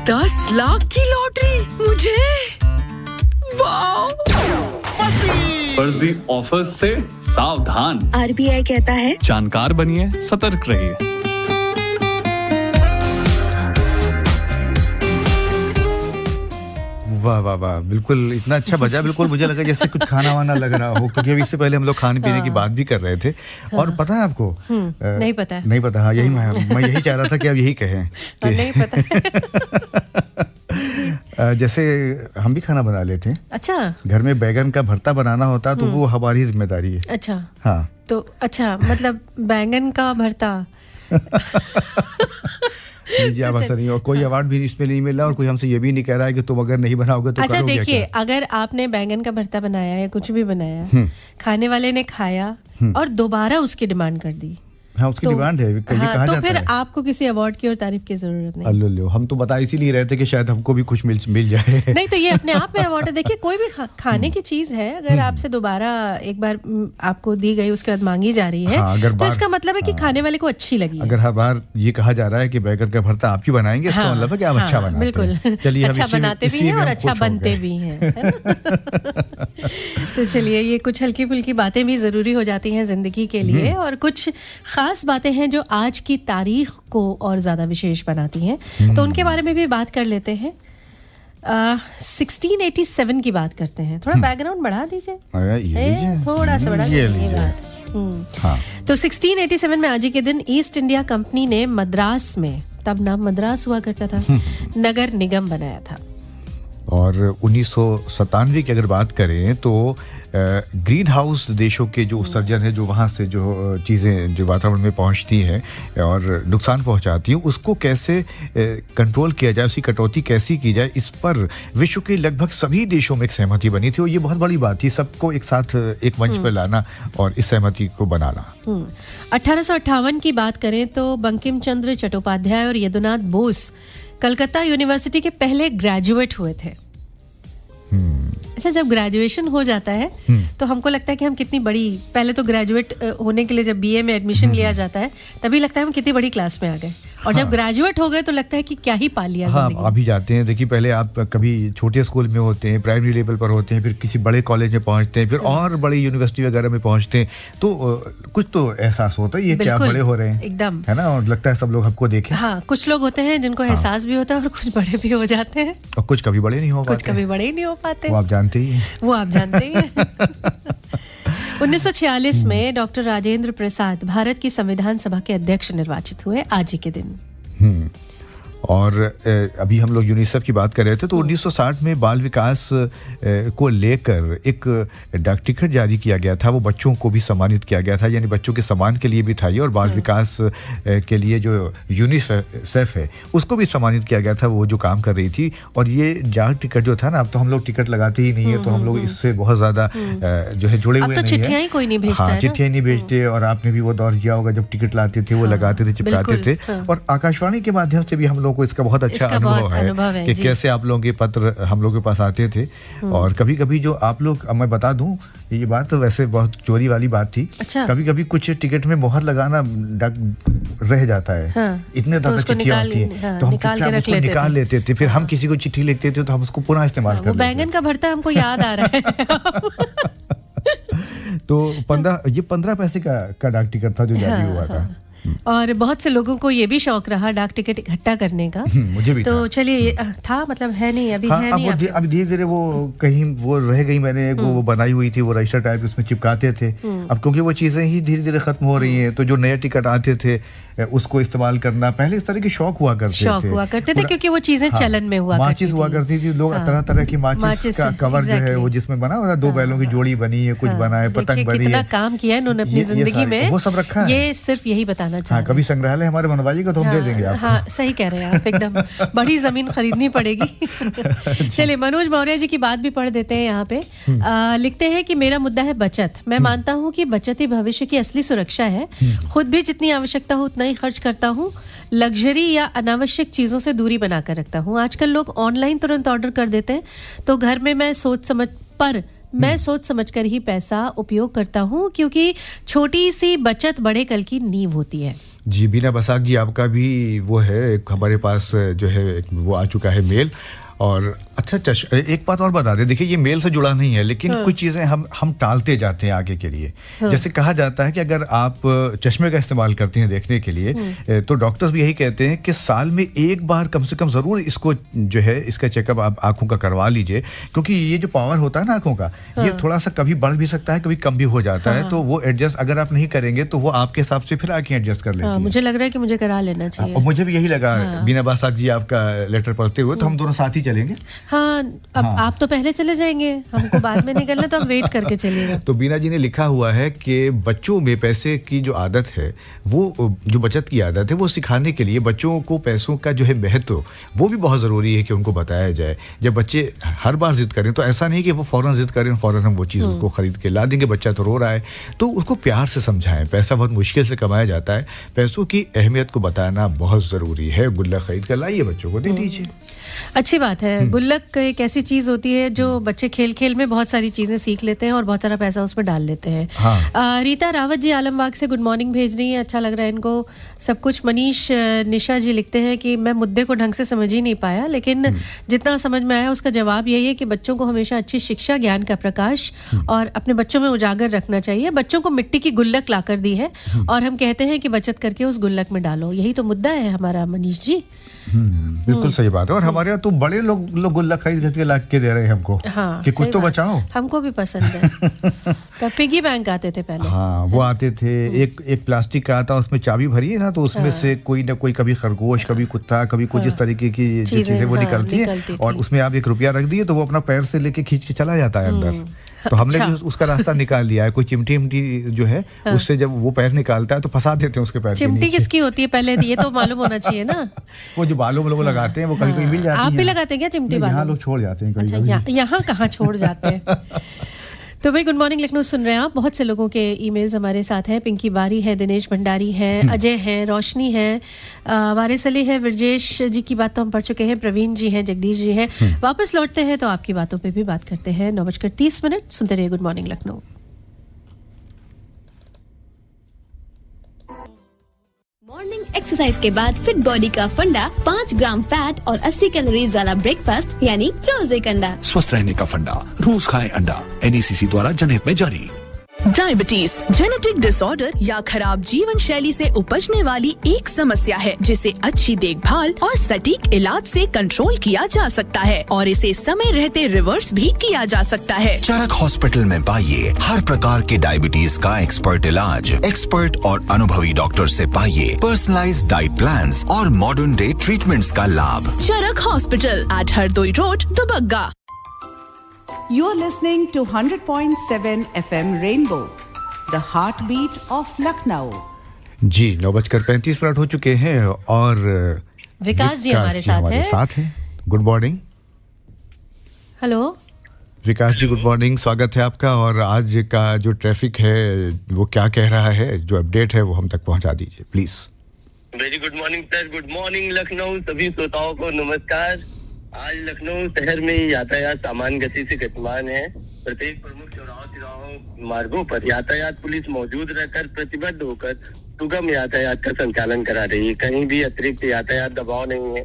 10 lakh की लॉटरी मुझे, वाह! फर्जी ऑफर्स से सावधान। RBI कहता है जानकार बनिए, सतर्क रहिए। वाह वाह वाह, बिल्कुल इतना अच्छा बजा, बिल्कुल मुझे लगा जैसे कुछ खाना वाना लग रहा हो, क्योंकि अभी इससे पहले हम लोग खाने पीने की बात भी कर रहे थे। और पता है आपको? नहीं पता। नहीं पता, हाँ, यही मैं यही चाह रहा था कि आप यही कहें कि नहीं पता। जैसे हम भी खाना बना लेते हैं। अच्छा। घर में बैगन का भरता बनाना होता तो वो हमारी जिम्मेदारी है। अच्छा। हाँ तो अच्छा, मतलब बैंगन का भरता। नहीं, और कोई अवार्ड भी इसमें नहीं मिला और कोई हमसे ये भी नहीं कह रहा है कि तुम अगर नहीं बनाओगे तो अच्छा करोगे देखिए, क्या? अगर आपने बैंगन का भरता बनाया या कुछ भी बनाया, खाने वाले ने खाया और दोबारा उसकी डिमांड कर दी, हाँ, उसकी डिमांड है, कहा तो जाता फिर है। आपको किसी अवार्ड की और तारीफ की जरूरत नहीं। अल्लो, हम तो बता इसीलिए रहे थे कि शायद हमको भी कुछ मिल जाए। नहीं तो ये अपने आप में अवार्ड है। देखिए, कोई भी खाने की चीज है, अगर आपसे दोबारा एक बार आपको दी गई, उसके बाद मांगी जा रही है, हाँ, तो इसका मतलब है कि खाने वाले को अच्छी लगी। अगर हर बार ये कहा जा रहा है कि बैगन का भरता आप ही बनाएंगे, इसका मतलब है कि आप अच्छा बनाते हैं। बिल्कुल, चलिए, अच्छा बनाते भी हैं और अच्छा बनते भी हैं। तो चलिए, ये कुछ हल्की फुल्की बातें भी जरूरी हो जाती हैं जिंदगी के लिए, और कुछ खास बातें हैं जो आज की तारीख को और ज्यादा विशेष बनाती हैं, तो उनके बारे में भी बात कर लेते हैं। 1687 की बात करते हैं। थोड़ा बैकग्राउंड बढ़ा दीजिए, थोड़ा सा बढ़ा दीजिए। हाँ। तो 1687 में आज ही के दिन ईस्ट इंडिया कंपनी ने मद्रास में, तब नाम मद्रास हुआ करता था, नगर निगम बनाया था। और 1997 की अगर बात करें तो ग्रीन हाउस देशों के जो उत्सर्जन है, जो वहाँ से जो चीज़ें जो वातावरण में पहुँचती हैं और नुकसान पहुँचाती हैं, उसको कैसे कंट्रोल किया जाए, उसकी कटौती कैसी की जाए, इस पर विश्व के लगभग सभी देशों में एक सहमति बनी थी। और ये बहुत बड़ी बात थी, सबको एक साथ एक मंच पर लाना और इस सहमति को बनाना। 1858 की बात करें तो बंकिम चंद्र चट्टोपाध्याय और यदुनाथ बोस कलकत्ता यूनिवर्सिटी के पहले ग्रेजुएट हुए थे। अच्छा, जब ग्रेजुएशन हो जाता है तो हमको लगता है कि हम कितनी बड़ी, पहले तो ग्रेजुएट होने के लिए जब BA में एडमिशन लिया जाता है तभी लगता है हम कितनी बड़ी क्लास में आ गए, और जब ग्रेजुएट हो गए तो लगता है कि क्या ही पा लिया जिंदगी में। अभी जाते हैं, देखिए पहले आप कभी छोटे स्कूल में होते हैं, प्राइमरी लेवल पर होते हैं, फिर किसी बड़े कॉलेज में पहुंचते हैं, फिर और बड़ी यूनिवर्सिटी वगैरह में पहुंचते हैं, तो कुछ तो एहसास होता है ये क्या बड़े हो रहे हैं, एकदम, है ना, और लगता है सब लोग हमको देखें। हाँ, कुछ लोग होते हैं जिनको एहसास भी होता है और कुछ बड़े भी हो जाते हैं, और कुछ कभी बड़े नहीं हो पाते, कुछ कभी बड़े ही नहीं हो पाते। वो आप जानते ही हैं। 1946 में डॉक्टर राजेंद्र प्रसाद भारत की संविधान सभा के अध्यक्ष निर्वाचित हुए आज ही के दिन। और अभी हम लोग यूनिसेफ की बात कर रहे थे, तो 1960 में बाल विकास को लेकर एक डाक टिकट जारी किया गया था, वो बच्चों को भी सम्मानित किया गया था, यानी बच्चों के सम्मान के लिए भी था ये, और बाल विकास के लिए जो यूनिसेफ है उसको भी सम्मानित किया गया था, वो जो काम कर रही थी। और ये डाक टिकट जो था ना, अब तो हम लोग टिकट लगाते ही नहीं है, तो हम लोग इससे बहुत ज़्यादा जो है जुड़े हुए नहीं है। चिट्ठियाँ ही कोई नहीं भेजता है, चिट्ठियाँ नहीं भेजते, और आपने भी वो दौर किया होगा जब टिकट लाते थे, वो लगाते थे, चिपकाते थे। और आकाशवाणी के माध्यम से भी हम लोग को इसका बहुत अच्छा अनुभव है कि कैसे आप लोगों के पत्र हम लोगों के पास आते थे। और कभी कभी जो आप लोग, मैं बता दूं, ये बात तो वैसे बहुत चोरी वाली बात थी। अच्छा। कभी कभी कुछ टिकट में मोहर लगाना रह जाता है। हाँ। इतने ज्यादा चिट्ठियां होती हैं, तो हम उसको निकाल लेते थे, फिर हम किसी को चिट्ठी लिखते थे तो हम उसको पुनः इस्तेमाल कर लेते थे। बैंगन का भरता हमको याद आ रहा है। तो 15 पैसे का डाक टिकट था जो जारी हुआ था। और बहुत से लोगों को ये भी शौक रहा डाक टिकट इकट्ठा करने का। मुझे भी तो चलिए, था मतलब है नहीं अभी, है नहीं अभी धीरे धीरे वो कहीं वो रह गई। मैंने वो बनाई हुई थी, वो रजिस्टर टाइप उसमें चिपकाते थे। अब क्योंकि वो चीजें ही धीरे धीरे खत्म हो रही हैं, तो जो नए टिकट आते थे उसको इस्तेमाल करना, पहले इस तरह के शौक हुआ करते थे क्योंकि वो चीजें चलन में हुआ माचिस हुआ करती थी। लोग तरह तरह की माचिस का कवर जो है वो जिसमें बना हुआ, 2 बैलों की जोड़ी बनी है, कुछ बना है, पतंग बनी है। कितना काम किया इन्होंने अपनी जिंदगी में, वो सब रखा है। ये सिर्फ यही बताना करना चाह हाँ, रहे हैं। कभी संग्रहालय हमारे बनवाइए तो हम दे देंगे आपको। हाँ, सही कह रहे हैं आप, एकदम बड़ी जमीन खरीदनी पड़ेगी। चलिए, मनोज मौर्य जी की बात भी पढ़ देते हैं यहाँ पे। लिखते हैं कि मेरा मुद्दा है बचत। मैं मानता हूँ कि बचत ही भविष्य की असली सुरक्षा है। खुद भी जितनी आवश्यकता हो उतना ही खर्च करता हूँ। लग्जरी या अनावश्यक चीजों से दूरी बनाकर रखता हूँ। आजकल लोग ऑनलाइन तुरंत ऑर्डर कर देते हैं, तो घर में मैं सोच समझ कर ही पैसा उपयोग करता हूँ, क्योंकि छोटी सी बचत बड़े कल की नींव होती है। जी, बीना बसाक जी, आपका भी वो है, एक हमारे पास जो है वो आ चुका है मेल। और अच्छा, एक बात और बता दें, देखिए ये मेल से जुड़ा नहीं है, लेकिन कुछ चीज़ें हम टालते जाते हैं आगे के लिए। जैसे कहा जाता है कि अगर आप चश्मे का इस्तेमाल करते हैं देखने के लिए, तो डॉक्टर्स भी यही कहते हैं कि साल में एक बार कम से कम ज़रूर इसको जो है इसका चेकअप आप आँखों का करवा लीजिए, क्योंकि ये जो पावर होता है ना आँखों का, ये थोड़ा सा कभी बढ़ भी सकता है, कभी कम भी हो जाता है। तो वो एडजस्ट अगर आप नहीं करेंगे तो वो आपके हिसाब से फिर आँखें एडजस्ट कर लेती है। मुझे लग रहा है कि मुझे करा लेना चाहिए। और मुझे भी यही लगा बीना बसाक जी आपका लेटर पढ़ते हुए, तो हम दोनों साथ ही चलेंगे। हाँ, अब आप तो पहले चले जाएंगे, हमको बाद में निकलना, तो हम वेट करके चलेगा। तो बीना जी ने लिखा हुआ है कि बच्चों में पैसे की जो आदत है, वो जो बचत की आदत है, वो सिखाने के लिए बच्चों को पैसों का जो है महत्व, वो भी बहुत ज़रूरी है कि उनको बताया जाए। जब बच्चे हर बार जिद करें, तो ऐसा नहीं कि वो फ़ौरन जिद करें, फ़ौरन हम वो चीज़ उसको ख़रीद के ला देंगे, बच्चा तो रो रहा है, तो उसको प्यार से समझाएं। पैसा बहुत मुश्किल से कमाया जाता है, पैसों की अहमियत को बताना बहुत ज़रूरी है। गुल्लक खरीद कर लाइए, बच्चों को दे दीजिए। अच्छी बात है। गुल्लक एक ऐसी चीज होती है जो बच्चे खेल खेल में बहुत सारी चीजें सीख लेते हैं और बहुत सारा पैसा उसमें डाल लेते हैं। हाँ। रीता रावत जी आलमबाग से गुड मॉर्निंग भेज रही है, अच्छा लग रहा है इनको सब कुछ। मनीष निशा जी लिखते हैं कि मैं मुद्दे को ढंग से समझ ही नहीं पाया, लेकिन जितना समझ में आया उसका जवाब यही है कि बच्चों को हमेशा अच्छी शिक्षा, ज्ञान का प्रकाश और अपने बच्चों में उजागर रखना चाहिए। बच्चों को मिट्टी की गुल्लक ला कर दी है और हम कहते हैं कि बचत करके उस गुल्लक में डालो। यही तो मुद्दा है हमारा, मनीष जी। बिल्कुल सही बात है। और हमारे यहाँ तो बड़े लोग गुल्लक खरीद के ला के दे रहे हैं हमको। हाँ, कि कुछ तो बचाओ। हमको भी पसंद है। पिगी बैंक आते थे पहले। हाँ, वो आते थे। एक प्लास्टिक का आता, उसमें चाबी भरी है ना, तो उसमें से कोई ना कोई, कभी खरगोश, कभी कुत्ता, कभी कुछ इस तरीके की चीजें वो निकलती है, और उसमें आप ₹1 रख दिए तो वो अपना पैर से लेके खींच के चला जाता है अंदर। तो हमने भी उसका रास्ता निकाल लिया है। कोई चिमटी जो है, उससे जब वो पैर निकालता है तो फंसा देते हैं उसके पैर। चिमटी किसकी होती है पहले, ये तो मालूम होना चाहिए ना। वो जो बालों में लोग लगाते हैं, वो कभी कभी मिल जाती है। आप भी लगाते हैं क्या चिमटी? यहाँ लोग छोड़ जाते हैं कभी। यहाँ कहाँ छोड़ जाते हैं? तो भाई, गुड मॉर्निंग लखनऊ सुन रहे हैं आप। बहुत से लोगों के ईमेल्स हमारे साथ हैं। पिंकी बारी है, दिनेश भंडारी है, अजय है, रोशनी है, वारिस अली है, विरजेश जी की बात तो हम पढ़ चुके हैं, प्रवीण जी हैं, जगदीश जी हैं। वापस लौटते हैं तो आपकी बातों पे भी बात करते हैं। 9:30 सुनते रहिए good morning Lucknow. Morning exercise के बाद फिट बॉडी का फंडा, 5 ग्राम फैट और 80 कैलोरीज वाला ब्रेकफास्ट यानी रोजे कंडा। स्वस्थ रहने का फंडा, रोज खाएं अंडा। NECC द्वारा जनहित में जारी। डायबिटीज जेनेटिक डिसऑर्डर या खराब जीवन शैली से उपजने वाली एक समस्या है, जिसे अच्छी देखभाल और सटीक इलाज से कंट्रोल किया जा सकता है और इसे समय रहते रिवर्स भी किया जा सकता है। चरक हॉस्पिटल में पाइए हर प्रकार के डायबिटीज का एक्सपर्ट इलाज। एक्सपर्ट और अनुभवी डॉक्टर से पाइए पर्सनलाइज्ड डाइट प्लान्स और मॉडर्न डे ट्रीटमेंट्स का लाभ। Charak hospital at Hardoi road, Dubagga. You are listening to 100.7 FM Rainbow, the heartbeat of Lucknow. जी, 9:35 हो चुके हैं और विकास जी हमारे साथ हैं। Good morning. हेलो विकास जी, गुड मॉर्निंग, स्वागत है आपका। और आज का जो ट्रैफिक है वो क्या कह रहा है, जो अपडेट है वो हम तक पहुंचा दीजिए please. Very good morning sir, good morning Lucknow. सभी श्रोताओं को नमस्कार। आज लखनऊ शहर में यातायात सामान्य गति से गतिमान है। प्रत्येक प्रमुख चौराहों मार्गों पर यातायात पुलिस मौजूद रहकर प्रतिबद्ध होकर सुगम यातायात का संचालन करा रही है। कहीं भी अतिरिक्त यातायात दबाव नहीं है।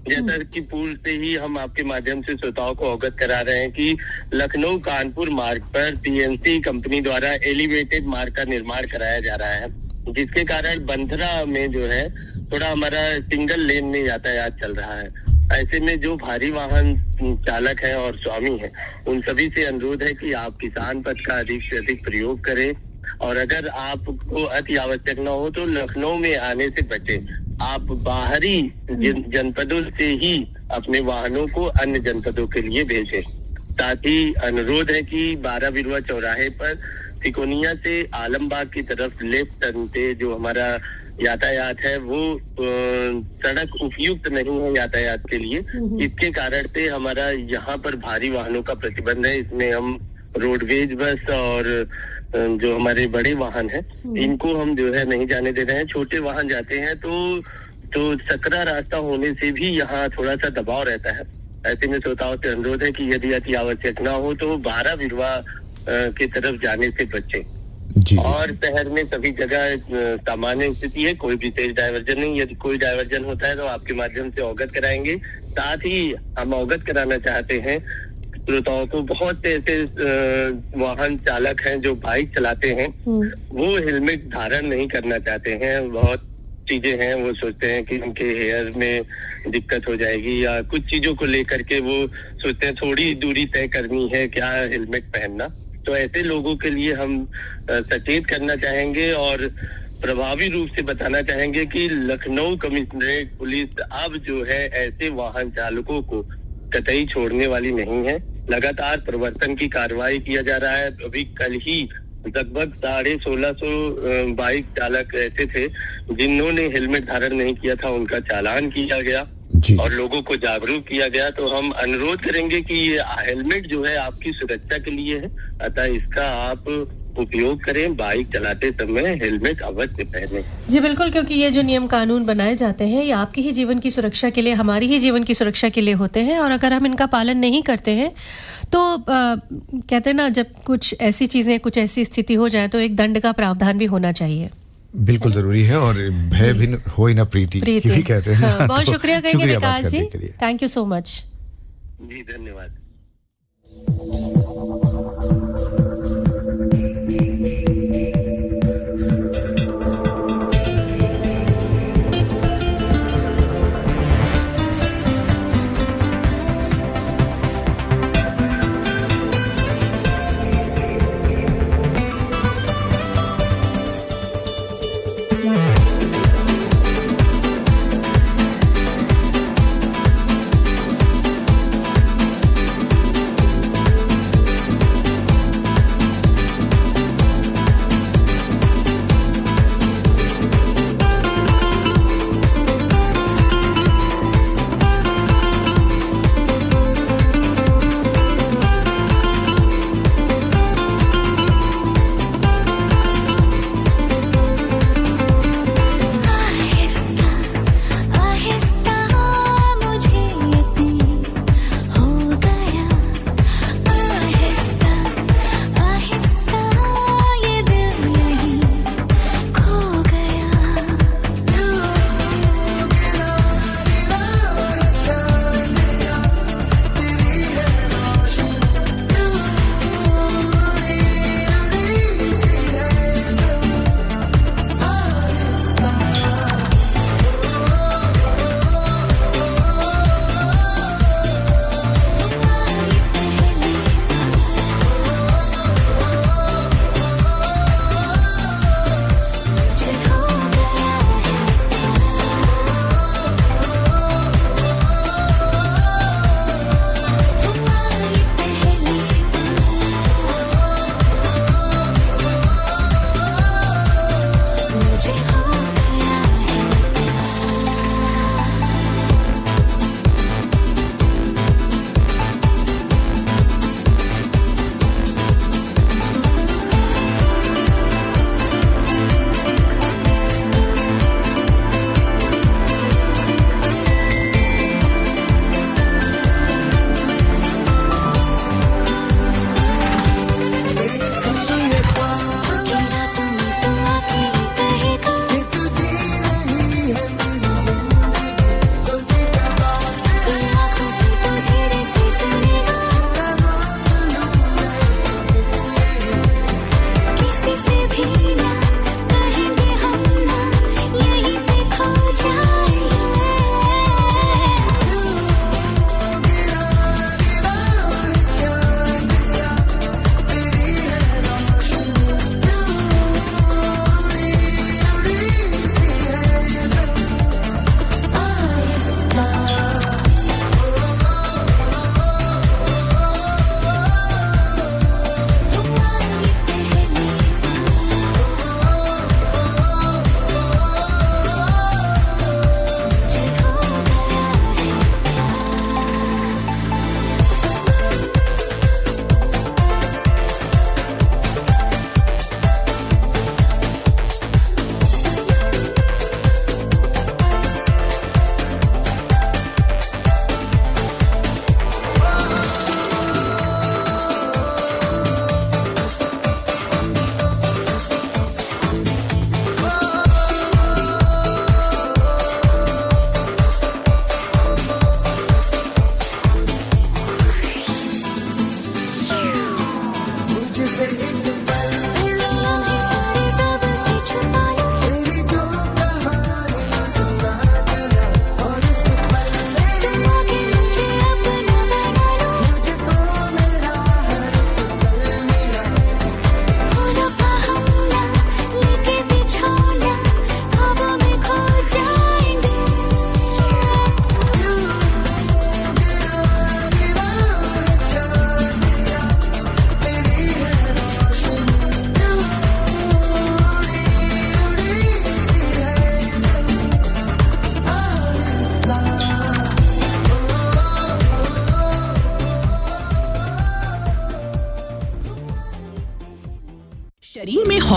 जैसा कि पूर्व से ही हम आपके माध्यम से श्रोताओं को अवगत करा रहे हैं कि लखनऊ कानपुर मार्ग पर PNC कंपनी द्वारा एलिवेटेड मार्ग का निर्माण कराया जा रहा है, जिसके कारण बंथरा में जो है थोड़ा हमारा सिंगल लेन में यातायात चल रहा है। ऐसे में जो भारी वाहन चालक है और स्वामी है, उन सभी से अनुरोध है कि आप किसान पथ का अधिक से अधिक प्रयोग करें और अगर आपको अति आवश्यक न हो तो लखनऊ में आने से बचें। आप बाहरी जनपदों से ही अपने वाहनों को अन्य जनपदों के लिए भेजें। साथ ही अनुरोध है कि 12 बिरवा चौराहे पर तिकोनिया से आलमबाग की तरफ लेफ्ट टर्न पे जो हमारा यातायात है वो सड़क उपयुक्त नहीं है यातायात के लिए। इसके कारण से हमारा यहाँ पर भारी वाहनों का प्रतिबंध है। इसमें हम रोडवेज बस और जो हमारे बड़े वाहन हैं इनको हम जो है नहीं जाने दे रहे हैं। छोटे वाहन जाते हैं तो सकरा रास्ता होने से भी यहाँ थोड़ा सा दबाव रहता है। ऐसे में श्रोताओं से अनुरोध है कि यदि अति आवश्यक ना हो तो 12 विरवा की तरफ जाने से बचें। और शहर में सभी जगह सामान्य स्थिति है, कोई विशेष डायवर्जन नहीं। यदि कोई डायवर्जन होता है तो आपके माध्यम से अवगत कराएंगे। साथ ही हम अवगत कराना चाहते हैं श्रोताओं को, बहुत से ऐसे वाहन चालक हैं जो बाइक चलाते हैं, वो हेलमेट धारण नहीं करना चाहते हैं। बहुत चीजें हैं, वो सोचते हैं कि उनके हेयर में दिक्कत हो जाएगी या कुछ चीजों को लेकर के वो सोचते हैं थोड़ी दूरी तय करनी है, क्या हेलमेट पहनना। तो ऐसे लोगों के लिए हम सचेत करना चाहेंगे और प्रभावी रूप से बताना चाहेंगे कि लखनऊ कमिश्नरेट पुलिस अब जो है ऐसे वाहन चालकों को कतई छोड़ने वाली नहीं है। लगातार प्रवर्तन की कार्रवाई किया जा रहा है। अभी कल ही लगभग 1650 बाइक चालक ऐसे थे जिन्होंने हेलमेट धारण नहीं किया था, उनका चालान किया गया और लोगों को जागरूक किया गया। तो हम अनुरोध करेंगे कि ये हेलमेट जो है आपकी सुरक्षा के लिए है, अतः इसका आप उपयोग करें। बाइक चलाते समय हेलमेट अवश्य पहनें। जी बिल्कुल, क्योंकि ये जो नियम कानून बनाए जाते हैं ये आपकी ही जीवन की सुरक्षा के लिए, हमारी ही जीवन की सुरक्षा के लिए होते हैं। और अगर हम इनका पालन नहीं करते हैं तो कहते हैं ना, जब कुछ ऐसी चीजें, कुछ ऐसी स्थिति हो जाए तो एक दंड का प्रावधान भी होना चाहिए। बिल्कुल जरूरी है। और भय भिन्न होई ना प्रीति भी कहते हैं। हाँ, बहुत शुक्रिया कहेंगे विकास जी, थैंक यू सो मच। जी धन्यवाद।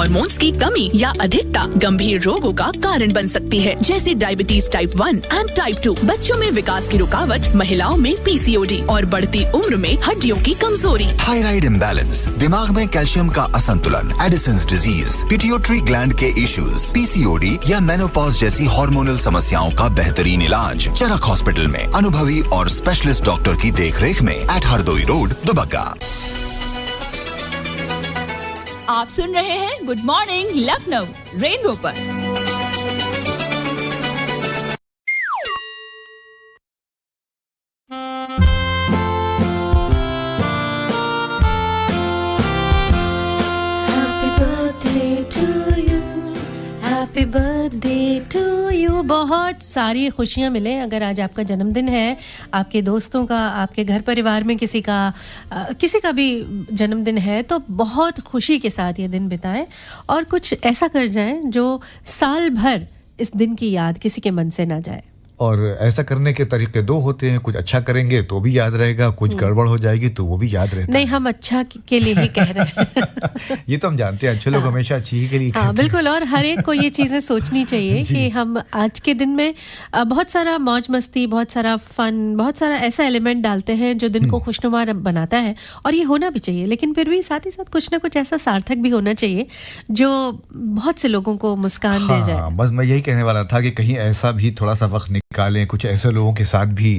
हार्मोन्स की कमी या अधिकता गंभीर रोगों का कारण बन सकती है, जैसे डायबिटीज टाइप 1 एंड टाइप 2, बच्चों में विकास की रुकावट, महिलाओं में पीसीओडी और बढ़ती उम्र में हड्डियों की कमजोरी। थायराइड इम्बैलेंस, दिमाग में कैल्शियम का असंतुलन, एडिसन्स डिजीज, पिट्यूटरी ग्लैंड के इश्यूज, पीसीओडी या मेनोपॉज जैसी हार्मोनल समस्याओं का बेहतरीन इलाज चरक हॉस्पिटल में अनुभवी और स्पेशलिस्ट डॉक्टर की देखरेख में एट हरदोई रोड, दुबग्गा। आप सुन रहे हैं गुड मॉर्निंग लखनऊ रेनबो पर। Happy birthday to you. बहुत सारी खुशियाँ मिलें। अगर आज आपका जन्मदिन है, आपके दोस्तों का, आपके घर परिवार में किसी का भी जन्मदिन है, तो बहुत खुशी के साथ ये दिन बिताएं और कुछ ऐसा कर जाएं जो साल भर इस दिन की याद किसी के मन से ना जाए। और ऐसा करने के तरीके दो होते हैं, कुछ अच्छा करेंगे तो भी याद रहेगा, कुछ गड़बड़ हो जाएगी तो वो भी याद रहता नहीं, हम अच्छा के लिए ही कह रहे हैं। ये तो हम जानते हैं, अच्छे लोग हमेशा अच्छी ही के लिए कहते हैं। बिल्कुल। और हर एक को ये चीज़ें सोचनी चाहिए कि हम आज के दिन में बहुत सारा मौज मस्ती, बहुत सारा फन, बहुत सारा ऐसा एलिमेंट डालते हैं जो दिन को खुशनुमा बनाता है, और ये होना भी चाहिए। लेकिन फिर भी साथ ही साथ कुछ ना कुछ ऐसा सार्थक भी होना चाहिए जो बहुत से लोगों को मुस्कान दे जाए। बस मैं यही कहने वाला था कि कहीं ऐसा भी थोड़ा सा वक्त निकालें, कुछ ऐसे लोगों के साथ भी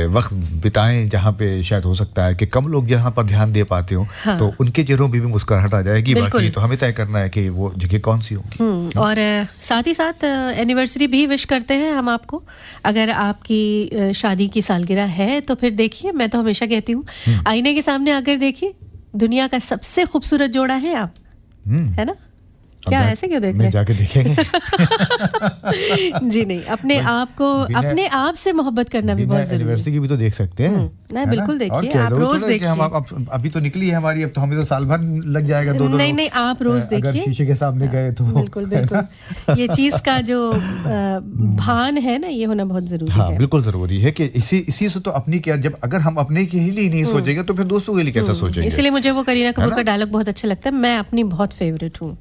वक्त बिताएं जहाँ पे शायद हो सकता है कि कम लोग जहाँ पर ध्यान दे पाते हो, तो उनके चेहरों पे भी मुस्कुराहट आ जाएगी। बाकी तो हमें तय करना है कि वो जगह कौन सी होगी। और साथ ही साथ एनिवर्सरी भी विश करते हैं हम आपको। अगर आपकी शादी की सालगिरह है तो फिर देखिए, मैं तो हमेशा कहती हूँ, आईने के सामने आकर देखिए, दुनिया का सबसे खूबसूरत जोड़ा है आप, है ना? क्या ऐसे क्यों देख रहे हैं? जाके देखेंगे। जी नहीं, अपने आप को, अपने आप से मोहब्बत करना भी बहुत जरूरी है। एनिवर्सरी की भी तो देख सकते हैं। नहीं, बिल्कुल देखिए, आप रोज देखिए। हम अभी तो निकली है हमारी, अब तो हमें तो साल भर लग जाएगा। दो नहीं, आप रोज देखिए। अगर शीशे के सामने गए तो बिल्कुल। ये चीज का जो भान है ना, ये होना बहुत जरूरी है। बिल्कुल जरूरी है कि इसी से तो अपनी क्या, जब अगर हम अपने के लिए नहीं सोचेंगे तो फिर दोस्तों के लिए कैसा सोचेंगे। इसलिए मुझे वो करीना कपूर का डायलॉग बहुत अच्छा लगता है, मैं अपनी बहुत फेवरेट हूँ।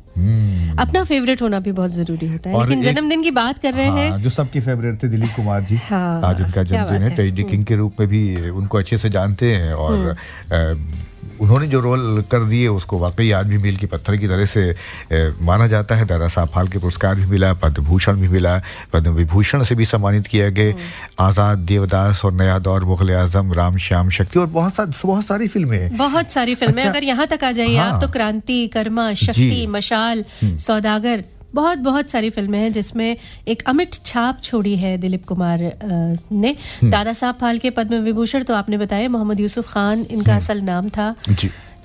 अपना फेवरेट होना भी बहुत जरूरी होता है। लेकिन जन्मदिन की बात कर रहे हैं, जो सबके फेवरेट थे, दिलीप कुमार जी। आज उनका जन्मदिन है। ट्रेजिडी किंग के रूप में भी उनको अच्छे से जानते हैं, और उन्होंने जो रोल कर दिए उसको वाकई आज भी मील के पत्थर की तरह से माना जाता है। दादा साहब फाल्के पुरस्कार भी मिला, पद्म भूषण भी मिला, पद्म विभूषण से भी सम्मानित किया गए। आज़ाद, देवदास और नया दौर, मुगल आजम, राम श्याम शक्ति और बहुत सारी फिल्में हैं। बहुत सारी फिल्में। अगर यहाँ तक आ जाइए आप तो क्रांति, कर्मा, शक्ति, मशाल, सौदागर, बहुत सारी फिल्में हैं जिसमें एक अमिट छाप छोड़ी है दिलीप कुमार ने। दादा साहब फाल्के, पद्म विभूषण तो आपने बताया, मोहम्मद यूसुफ खान इनका असल नाम था।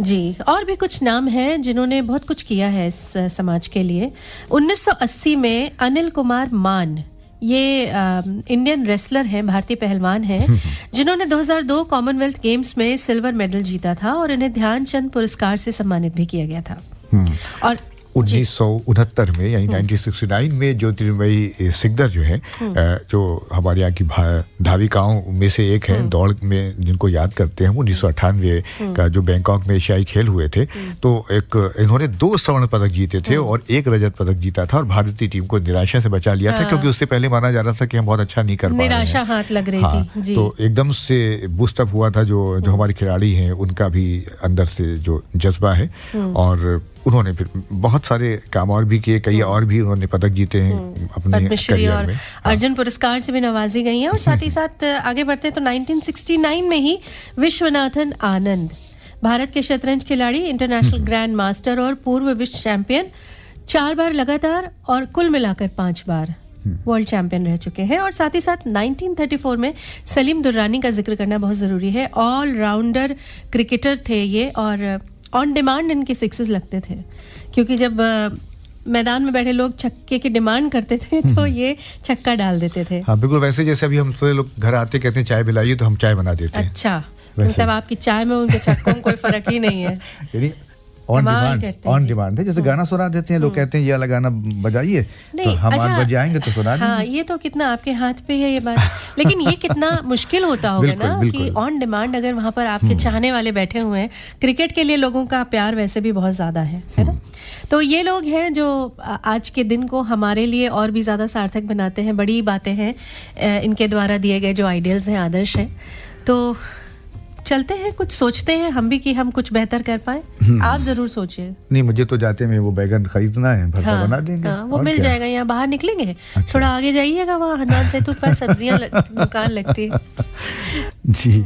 जी। और भी कुछ नाम हैं जिन्होंने बहुत कुछ किया है इस समाज के लिए। 1980 में अनिल कुमार मान, ये इंडियन रेसलर हैं, भारतीय पहलवान हैं, जिन्होंने 2002 कॉमनवेल्थ गेम्स में सिल्वर मेडल जीता था, और इन्हें ध्यानचंद पुरस्कार से सम्मानित भी किया गया था। और 1969 में यानी 1969 में ज्योतिर्मयी सिकदर जो है, जो हमारे यहाँ की धाविकाओं में से एक है, दौड़ में जिनको याद करते हैं, 1998 का जो बैंकॉक में एशियाई खेल हुए थे, तो इन्होंने 2 स्वर्ण पदक जीते थे और 1 रजत पदक जीता था, और भारतीय टीम को निराशा से बचा लिया था, क्योंकि उससे पहले माना जा रहा था कि हम बहुत अच्छा नहीं कर पा रहे हैं। निराशा हाथ लग रही थी। जी। तो एकदम से बूस्टअप हुआ था जो हमारे खिलाड़ी हैं, उनका भी अंदर से जो जज्बा है, और उन्होंने फिर बहुत सारे काम और भी किए, कई और भी उन्होंने पदक जीते हैं अपने करियर में। अर्जुन पुरस्कार से भी नवाजी गई हैं। और साथ ही साथ आगे बढ़ते हैं तो 1969 में ही विश्वनाथन आनंद, भारत के शतरंज खिलाड़ी, इंटरनेशनल ग्रैंड मास्टर और पूर्व विश्व चैंपियन, 4 बार लगातार और कुल मिलाकर 5 बार वर्ल्ड चैंपियन रह चुके हैं। और साथ ही साथ 1934 में सलीम दुर्रानी का जिक्र करना बहुत ज़रूरी है। ऑलराउंडर क्रिकेटर थे ये, और ऑन डिमांड इनके सिक्सेस लगते थे, क्योंकि जब मैदान में बैठे लोग छक्के की डिमांड करते थे तो ये छक्का डाल देते थे। हाँ, बिल्कुल वैसे जैसे अभी हम सारे लोग घर आते कहते हैं चाय पिलाइए, तो हम चाय बना देते हैं। अच्छा, मतलब आपकी चाय में उनके छक्कों में कोई फर्क ही नहीं है। यानी ऑन डिमांड है, जैसे गाना सुना देते हैं लोग, कहते हैं ये वाला गाना बजाइए तो हम अच्छा, बजाएंगे तो सुना देंगे। हाँ, ये तो कितना आपके हाथ पे है ये बात, लेकिन ये कितना मुश्किल होता होगा ना कि ऑन डिमांड अगर वहाँ पर आपके चाहने वाले बैठे हुए हैं। क्रिकेट के लिए लोगों का प्यार वैसे भी बहुत ज़्यादा है ना। तो ये लोग हैं जो आज के दिन को हमारे लिए और भी ज़्यादा सार्थक बनाते हैं। बड़ी बातें हैं इनके द्वारा दिए गए जो आइडियल्स हैं, आदर्श हैं। तो चलते हैं, कुछ सोचते हैं हम भी कि हम कुछ बेहतर कर पाए। आप जरूर सोचिए। नहीं, मुझे तो जाते में वो बैगन खरीदना है, भरता बना देंगे। वो मिल जाएगा, यहाँ बाहर निकलेंगे थोड़ा आगे जाइएगा, वहाँ हनुमान सेतु पर सब्जियां दुकान लगती है जी।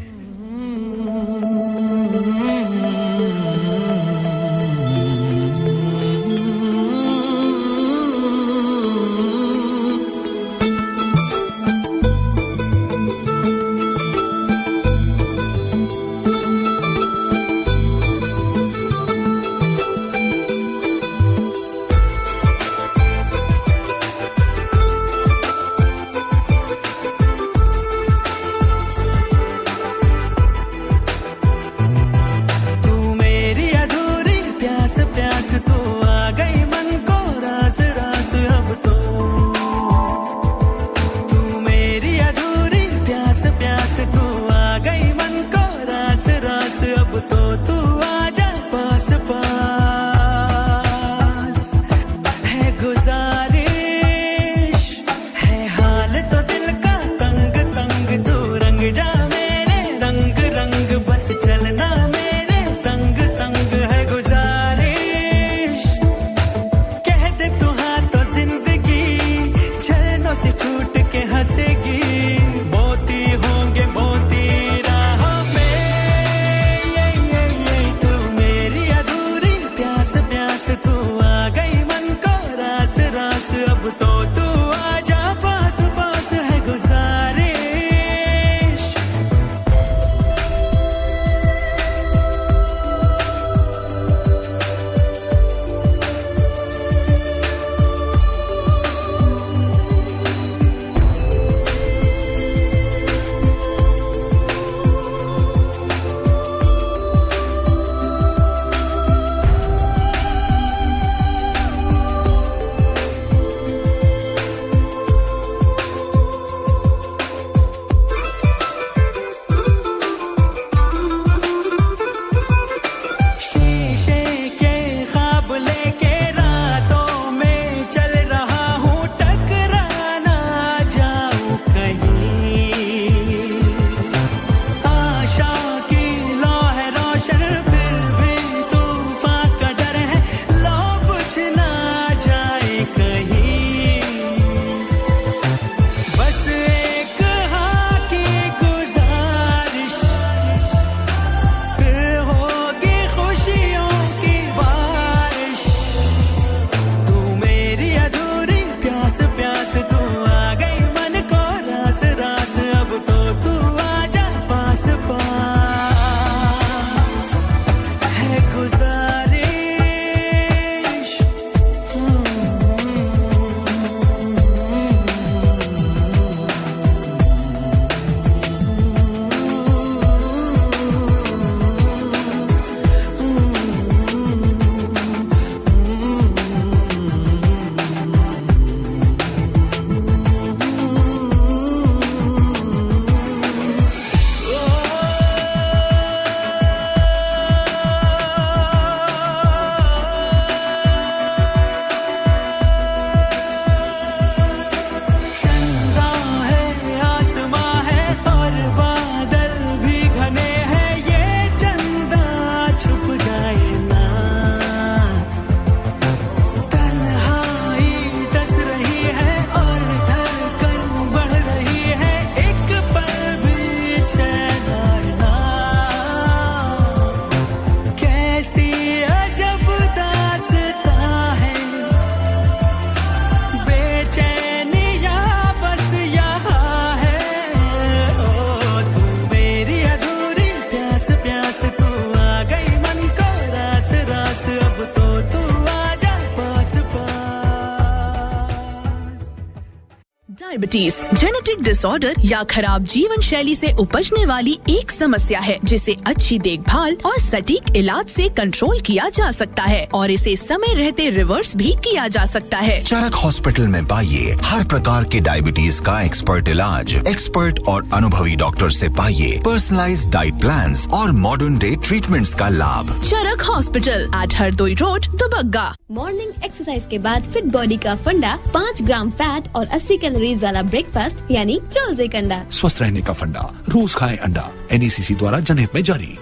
डायबिटीज जेनेटिक डिसऑर्डर या खराब जीवन शैली से उपजने वाली एक समस्या है जिसे अच्छी देखभाल और सटीक इलाज से कंट्रोल किया जा सकता है और इसे समय रहते रिवर्स भी किया जा सकता है। चरक हॉस्पिटल में पाइए हर प्रकार के डायबिटीज का एक्सपर्ट इलाज, एक्सपर्ट और अनुभवी डॉक्टर से पाइए पर्सनलाइज्ड डाइट प्लान्स और मॉडर्न डे ट्रीटमेंट्स का लाभ। Charak hospital at Hardoi road, Dubagga. Morning exercise के बाद फिट बॉडी का फंडा 5 ग्राम फैट और 80 कैलोरीज वाला ब्रेकफास्ट यानी रोजे कंडा। स्वस्थ रहने का फंडा, रोज खाएं अंडा। NECC द्वारा जनहित में जारी।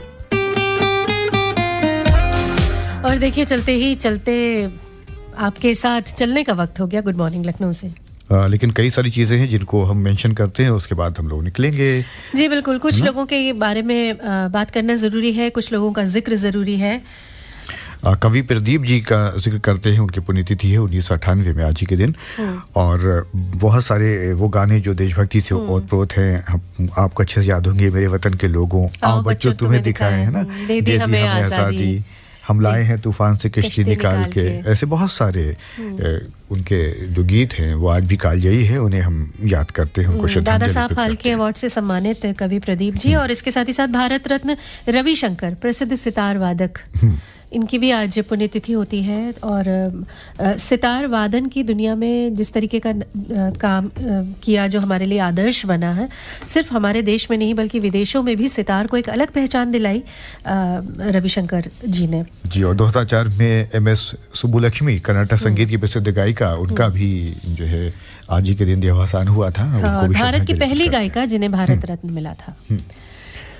और देखिए चलते ही चलते आपके साथ चलने का वक्त हो गया गुड मॉर्निंग लखनऊ से। लेकिन कई सारी चीज़ें हैं जिनको हम मेंशन करते हैं, उसके बाद हम लोग निकलेंगे। जी बिल्कुल, कुछ लोगों के बारे में बात करना ज़रूरी है, कुछ लोगों का जिक्र ज़रूरी है। कवि प्रदीप जी का जिक्र करते हैं, उनकी पुण्यतिथि है 1998 में आज ही के दिन। और बहुत सारे वो गाने जो देशभक्ति से ओतप्रोत हैं, आपको अच्छे से याद होंगे, मेरे वतन के लोगों, आओ बच्चों तुम्हें दिखाएं, है ना, दे दी हमें आज़ादी, हम लाए हैं तूफान से किश्ती निकाल के। ऐसे बहुत सारे उनके जो गीत हैं वो आज भी कालजयी है, उन्हें हम याद करते हैं, उनको श्रद्धांजलि दादा साहब फाल्के अवार्ड से सम्मानित कवि प्रदीप जी। और इसके साथ ही साथ भारत रत्न रविशंकर, प्रसिद्ध सितार वादक, इनकी भी आज पुण्यतिथि होती है। और सितार वादन की दुनिया में जिस तरीके का काम किया, जो हमारे लिए आदर्श बना है, सिर्फ हमारे देश में नहीं बल्कि विदेशों में भी सितार को एक अलग पहचान दिलाई रविशंकर जी ने। जी, और 2004 में MS सुब्बुलक्ष्मी, कर्नाटक संगीत की प्रसिद्ध गायिका, उनका भी जो है आज ही के दिन देहावसान हुआ था। भारत की पहली गायिका जिन्हें भारत रत्न मिला था।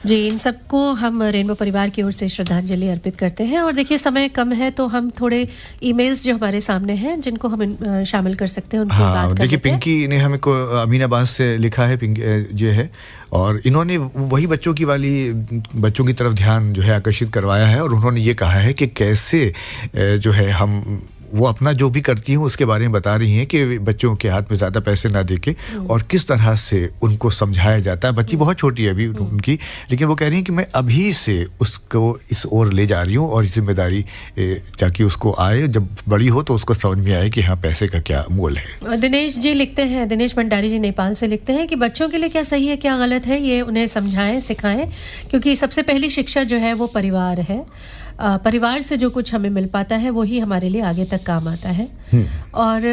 जी, इन सबको हम रेनबो परिवार की ओर से श्रद्धांजलि अर्पित करते हैं। और देखिए समय कम है तो हम थोड़े ईमेल्स जो हमारे सामने हैं जिनको हम शामिल कर सकते हैं, उनकी बात कर। देखिए पिंकी ने हमें को अमीनाबाद से लिखा है, पिंकी जो है, और इन्होंने वही बच्चों की तरफ ध्यान जो है आकर्षित करवाया है। और उन्होंने ये कहा है कि कैसे जो है हम वो अपना जो भी करती हैं उसके बारे में बता रही हैं कि बच्चों के हाथ में ज़्यादा पैसे ना देके और किस तरह से उनको समझाया जाता है। बच्ची बहुत छोटी है अभी उनकी, लेकिन वो कह रही हैं कि मैं अभी से उसको इस ओर ले जा रही हूँ और जिम्मेदारी ताकि उसको आए, जब बड़ी हो तो उसको समझ में आए कि हाँ पैसे का क्या मोल है। दिनेश जी लिखते हैं, दिनेश भंडारी जी नेपाल से लिखते हैं कि बच्चों के लिए क्या सही है क्या गलत है ये उन्हें समझाएं, सिखाएं, क्योंकि सबसे पहली शिक्षा जो है वो परिवार है। परिवार से जो कुछ हमें मिल पाता है वही हमारे लिए आगे तक काम आता है। और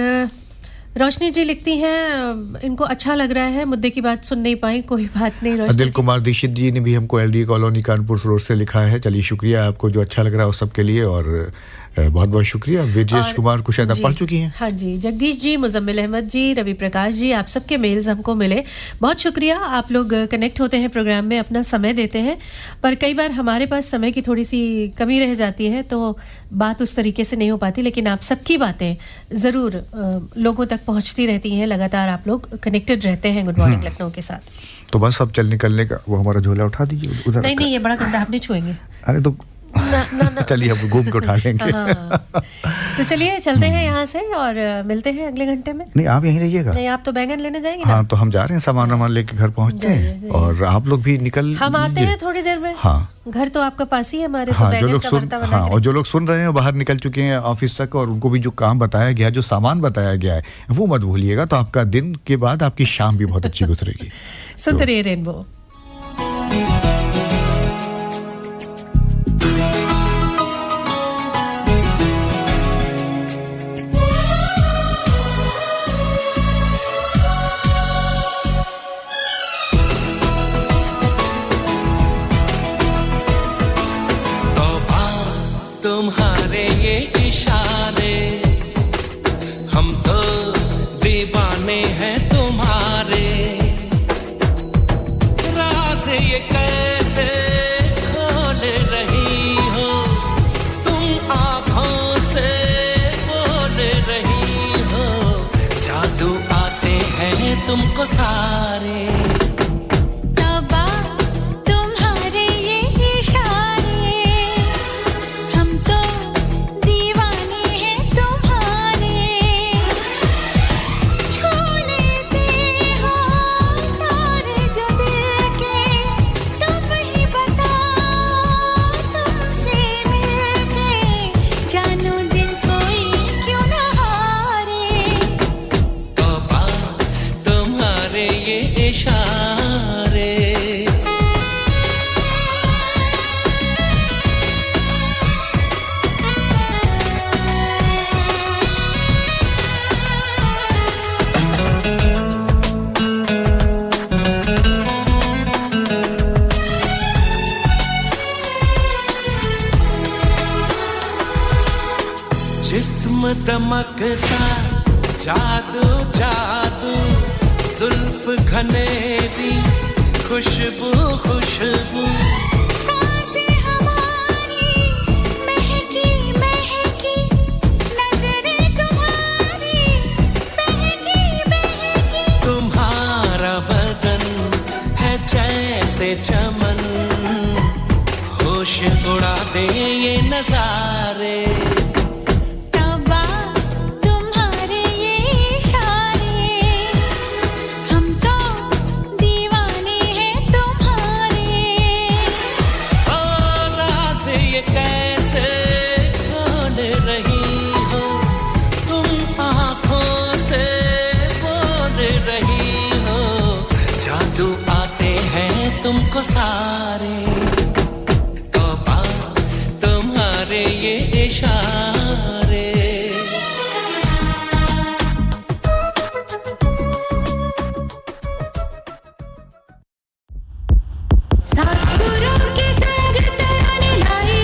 रोशनी जी लिखती हैं, इनको अच्छा लग रहा है, मुद्दे की बात सुन नहीं पाई, कोई बात नहीं। रोशनी दिल कुमार दीक्षित जी ने भी हमको LD कॉलोनी कानपुर रोड से लिखा है। चलिए शुक्रिया आपको, जो अच्छा लग रहा है उस सब के लिए, और बहुत बहुत शुक्रिया। विजेश कुमार को शायद आप पढ़ चुकी हैं। हाँ जी, जगदीश जी, मुजम्मिल अहमद जी, रवि प्रकाश जी, आप सबके मेल्स हमको मिले, बहुत शुक्रिया। आप लोग कनेक्ट होते हैं प्रोग्राम में, अपना समय देते हैं, पर कई बार हमारे पास समय की थोड़ी सी कमी रह जाती है तो बात उस तरीके से नहीं हो पाती, लेकिन आप सबकी बातें ज़रूर लोगों तक पहुँचती रहती हैं। लगातार आप लोग कनेक्टेड रहते हैं गुड मॉर्निंग लखनऊ के साथ। तो बस अब चल निकलने का वो हमारा झोला उठा दीजिए उधर। नहीं, ये बड़ा गंदा, आप नहीं छुएंगे। अरे तो चलिए अब घूम के उठा लेंगे। तो चलिए चलते हैं यहाँ से और मिलते हैं अगले घंटे में। नहीं, आप यहीं रहिएगा। नहीं, आप तो बैंगन लेने जाएंगे ना। हाँ, तो हम जा रहे हैं, सामान लेके घर पहुँचते हैं और आप लोग भी निकल। हम आते हैं थोड़ी देर में। हाँ, घर तो आपका पास ही है हमारे। हाँ, तो जो लोग सुन, हाँ, और जो लोग सुन रहे हैं बाहर निकल चुके हैं ऑफिस तक, और उनको भी जो काम बताया गया, जो सामान बताया गया है वो मत भूलिएगा, तो आपका दिन के बाद आपकी शाम भी बहुत अच्छी गुजरेगी। सुनते रहिए रेनबो। तुम्हारे ये इशारे, हम तो दीवाने हैं तुम्हारे। राज ये कैसे खोल रही हो तुम, आँखों से बोल रही हो, जादू आते हैं तुमको सारे। दमकता जादू जादू जुल्फ घनेरी खुशबू खुशबू सांसें हमारी महकी महकी नजरें तुम्हारी बहकी बहकी तुम्हारा बदन है जैसे चमन होश उड़ा दे ये नजारे तुमको सारे तौबा तुम्हारे ये इशारे सातसुरों के संग तराने लाई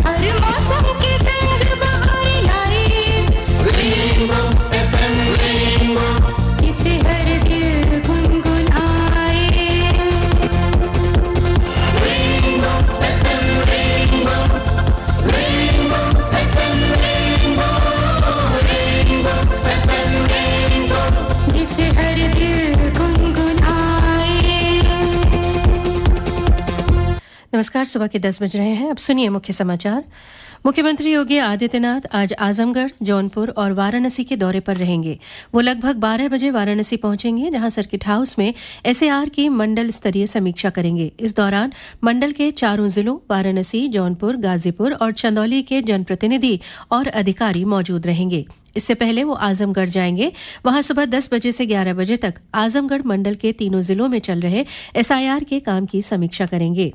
हर मौसम के संग बहार लाई रेनबो एफएम रेनबो जिसे हर दिल गुनगुनाए नमस्कार, सुबह के 10 बज रहे हैं। अब सुनिए मुख्य समाचार। मुख्यमंत्री योगी आदित्यनाथ आज आजमगढ़, जौनपुर और वाराणसी के दौरे पर रहेंगे। वो लगभग 12 बजे वाराणसी पहुंचेंगे, जहां सर्किट हाउस में एसएआर की मंडल स्तरीय समीक्षा करेंगे। इस दौरान मंडल के चारों जिलों वाराणसी, जौनपुर, गाजीपुर और चंदौली के जनप्रतिनिधि और अधिकारी मौजूद रहेंगे। इससे पहले वो आजमगढ़ जाएंगे। वहां सुबह 10 बजे से 11 बजे तक आजमगढ़ मंडल के तीनों जिलों में चल रहे एसआईआर के काम की समीक्षा करेंगे।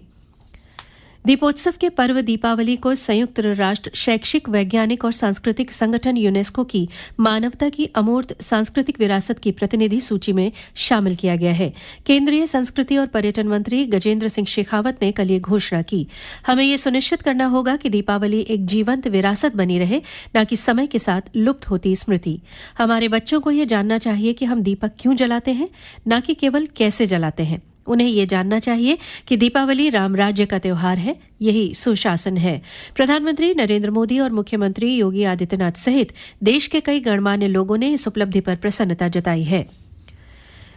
दीपोत्सव के पर्व दीपावली को संयुक्त राष्ट्र शैक्षिक, वैज्ञानिक और सांस्कृतिक संगठन यूनेस्को की मानवता की अमूर्त सांस्कृतिक विरासत की प्रतिनिधि सूची में शामिल किया गया है। केंद्रीय संस्कृति और पर्यटन मंत्री गजेंद्र सिंह शेखावत ने कल ये घोषणा की। हमें ये सुनिश्चित करना होगा कि दीपावली एक जीवंत विरासत बनी रहे, न कि समय के साथ लुप्त होती स्मृति। हमारे बच्चों को ये जानना चाहिए कि हम दीपक क्यों जलाते हैं, न कि केवल कैसे जलाते हैं। उन्हें ये जानना चाहिए कि दीपावली राम राज्य का त्योहार है, यही सुशासन है। प्रधानमंत्री नरेंद्र मोदी और मुख्यमंत्री योगी आदित्यनाथ सहित देश के कई गणमान्य लोगों ने इस उपलब्धि पर प्रसन्नता जताई है।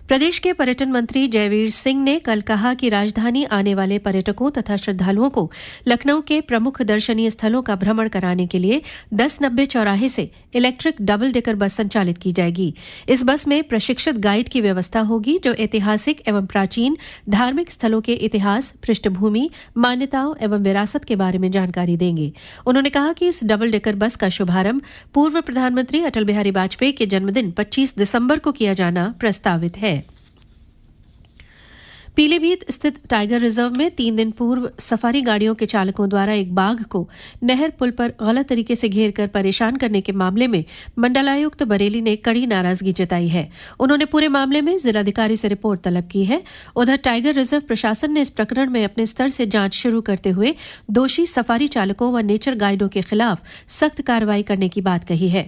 प्रदेश के पर्यटन मंत्री जयवीर सिंह ने कल कहा कि राजधानी आने वाले पर्यटकों तथा श्रद्धालुओं को लखनऊ के प्रमुख दर्शनीय स्थलों का भ्रमण कराने के लिए 1090 चौराहे से इलेक्ट्रिक डबल डेकर बस संचालित की जाएगी। इस बस में प्रशिक्षित गाइड की व्यवस्था होगी, जो ऐतिहासिक एवं प्राचीन धार्मिक स्थलों के इतिहास, पृष्ठभूमि, मान्यताओं एवं विरासत के बारे में जानकारी देंगे। उन्होंने कहा कि इस डबल डेकर बस का शुभारंभ पूर्व प्रधानमंत्री अटल बिहारी वाजपेयी के जन्मदिन 25 दिसंबर को किया जाना प्रस्तावित है। पीलीभीत स्थित टाइगर रिजर्व में 3 दिन पूर्व सफारी गाड़ियों के चालकों द्वारा एक बाघ को नहर पुल पर गलत तरीके से घेरकर परेशान करने के मामले में मंडलायुक्त बरेली ने कड़ी नाराजगी जताई है। उन्होंने पूरे मामले में जिलाधिकारी से रिपोर्ट तलब की है। उधर टाइगर रिजर्व प्रशासन ने इस प्रकरण में अपने स्तर से जांच शुरू करते हुए दोषी सफारी चालकों व नेचर गाइडों के खिलाफ सख्त कार्रवाई करने की बात कही है।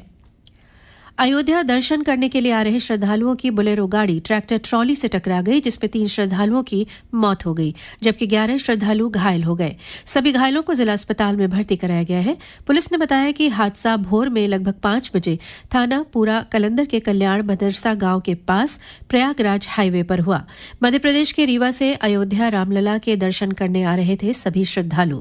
अयोध्या दर्शन करने के लिए आ रहे श्रद्धालुओं की बोलेरो गाड़ी ट्रैक्टर ट्रॉली से टकरा गई, जिसमें 3 श्रद्धालुओं की मौत हो गई, जबकि 11 श्रद्धालु घायल हो गए। सभी घायलों को जिला अस्पताल में भर्ती कराया गया है। पुलिस ने बताया कि हादसा भोर में लगभग 5 बजे थाना पूरा कलंदर के कल्याण मदरसा गांव के पास प्रयागराज हाईवे पर हुआ। मध्य प्रदेश के रीवा से अयोध्या रामलला के दर्शन करने आ रहे थे सभी श्रद्धालु।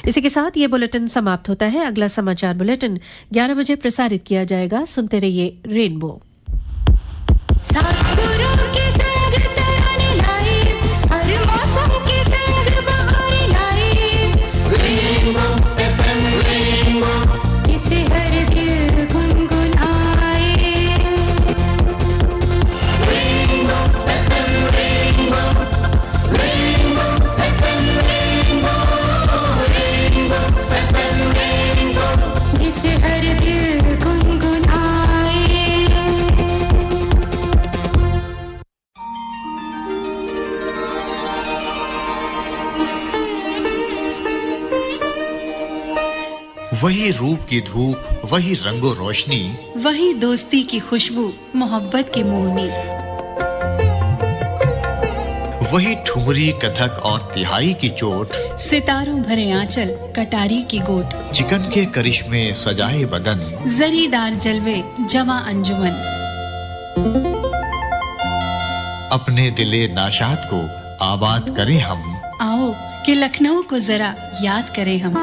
इसी के साथ ये बुलेटिन समाप्त होता है। अगला समाचार बुलेटिन 11 बजे प्रसारित किया जाएगा। सुनते रहिए रेनबो। सातसुरों के संग तराने लाई हर मौसम के संग बहार लाई रेनबो एफएम रेनबो जिसे हर दिल गुनगुनाए Rainbow FM Rainbow Rainbow FM Rainbow Rainbow FM Rainbow जिसे हर दिल गुनगुनाए। वही रूप की धूप, वही रंगो रोशनी, वही दोस्ती की खुशबू, मोहब्बत की मोहनी, वही ठुमरी कथक और तिहाई की चोट, सितारों भरे आंचल, कटारी की गोट, चिकन के करिश्मे सजाए बदन, जरीदार जलवे, जवां अंजुमन। अपने दिले नाशाद को आबाद करें हम, आओ कि लखनऊ को जरा याद करें हम।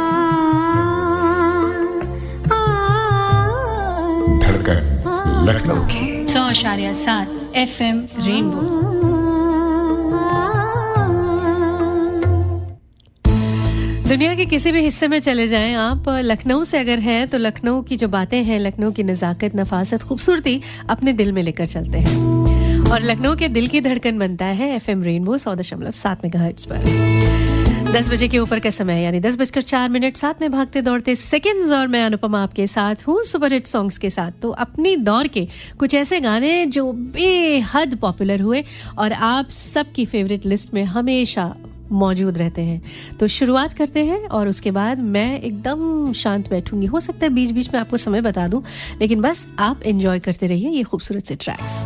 धड़कन लखनऊ की 100.7 FM रेनबो। दुनिया के किसी भी हिस्से में चले जाएं आप, लखनऊ से अगर हैं तो लखनऊ की जो बातें हैं, लखनऊ की नज़ाकत, नफासत, खूबसूरती अपने दिल में लेकर चलते हैं। और लखनऊ के दिल की धड़कन बनता है FM रेनबो 100.7 मेगाहर्ट्ज़ पर। 10 बजे के ऊपर का समय, यानी 10:04 साथ में भागते दौड़ते सेकंड्स, और मैं अनुपमा आपके साथ हूँ सुपरहिट सॉन्ग्स के साथ। तो अपनी दौर के कुछ ऐसे गाने जो बेहद पॉपुलर हुए और आप सबकी फेवरेट लिस्ट में हमेशा मौजूद रहते हैं। तो शुरुआत करते हैं और उसके बाद मैं एकदम शांत बैठूंगी। हो सकता है बीच बीच में आपको समय बता दूं, लेकिन बस आप एंजॉय करते रहिए ये खूबसूरत से ट्रैक्स।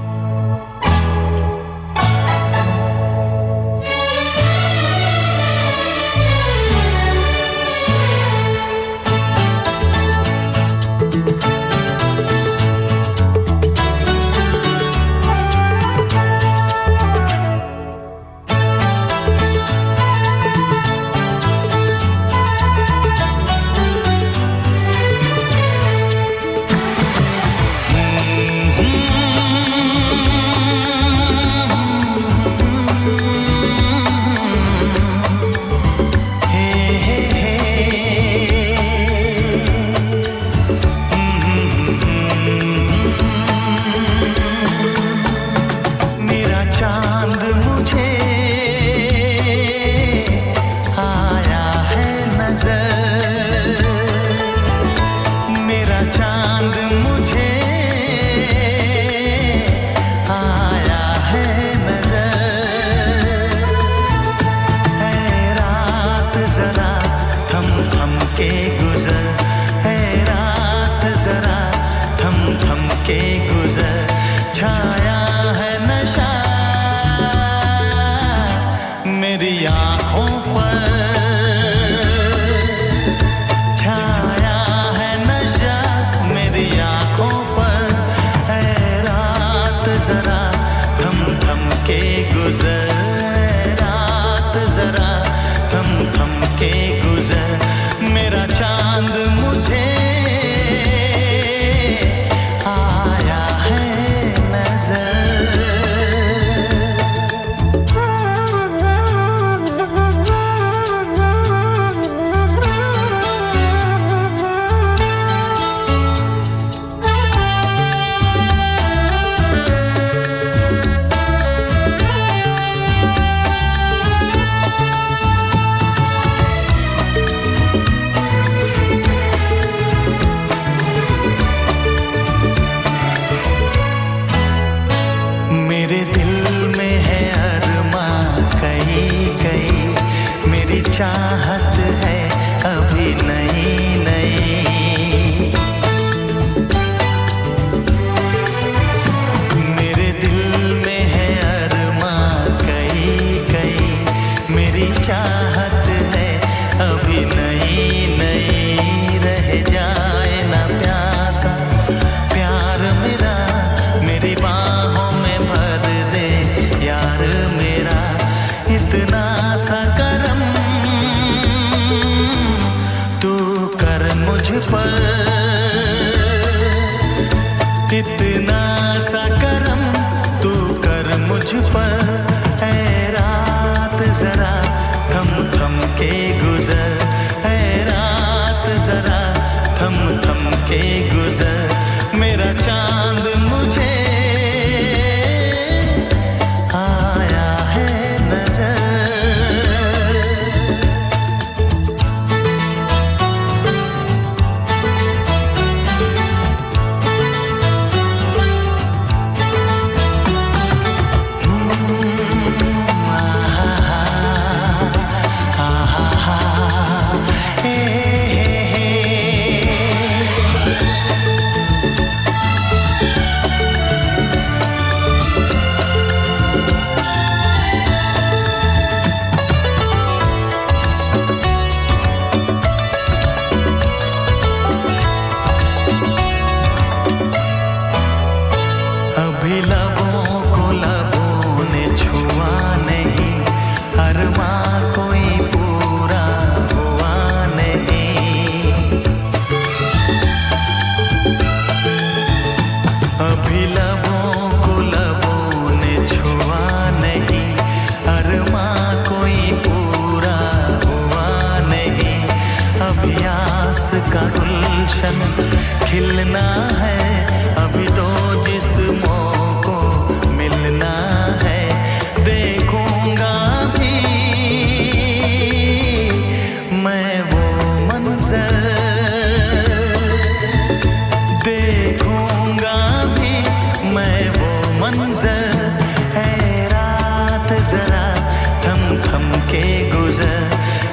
के गुजर,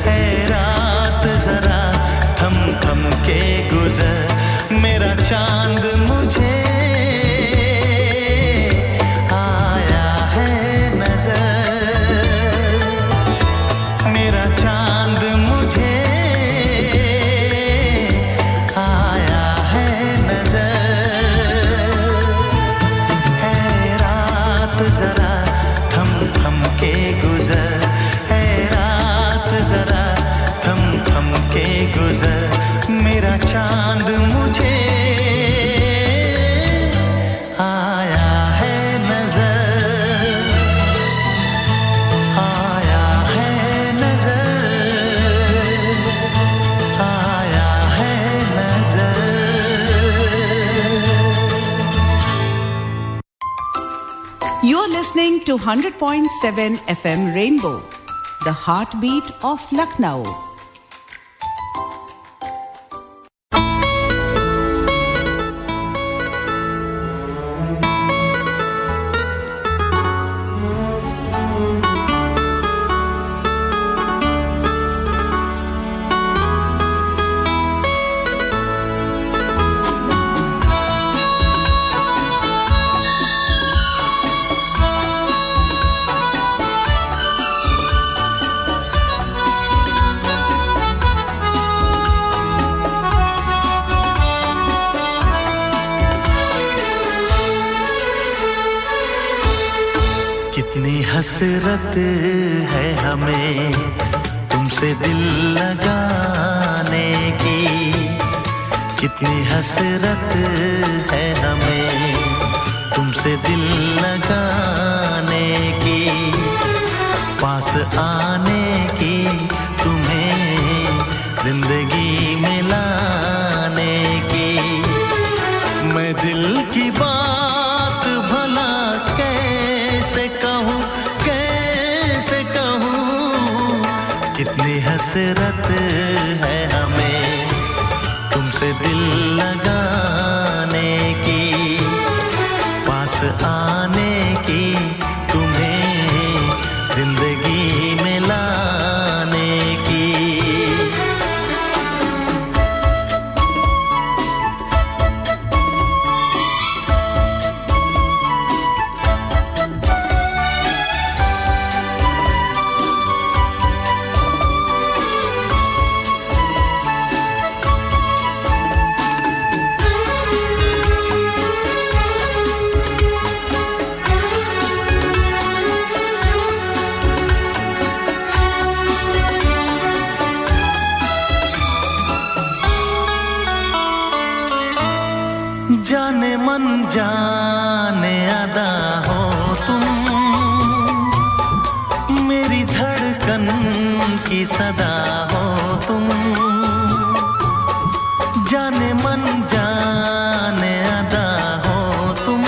ऐ रात जरा थम थम के गुजर, मेरा चांद मुझे आया है नजर, मेरा चांद मुझे आया है नजर, ऐ रात जरा थम थम के गुजर, ऐ रात जरा थम थम के गुजर, मेरा चांद मुझे आया है नजर, आया है नजर, आया है नजर। You're listening to 100.7 FM Rainbow, the heartbeat of Lucknow. कितनी हसरत है हमें तुमसे दिल लगाने की, कितनी हसरत है हमें तुमसे दिल लगाने की, पास आने की, तुम्हें जिंदगी में लाने की, मैं दिल की बात भला कैसे कहूँ, कैसे कहूँ, कितनी हसरत है हमें तुमसे दिल लगाने की, पास आने की, तुम्हें जिंदगी में लाने की। जाने मन जाने अदा हो तुम, मेरी धड़कन की सदा हो तुम, जाने मन जाने अदा हो तुम,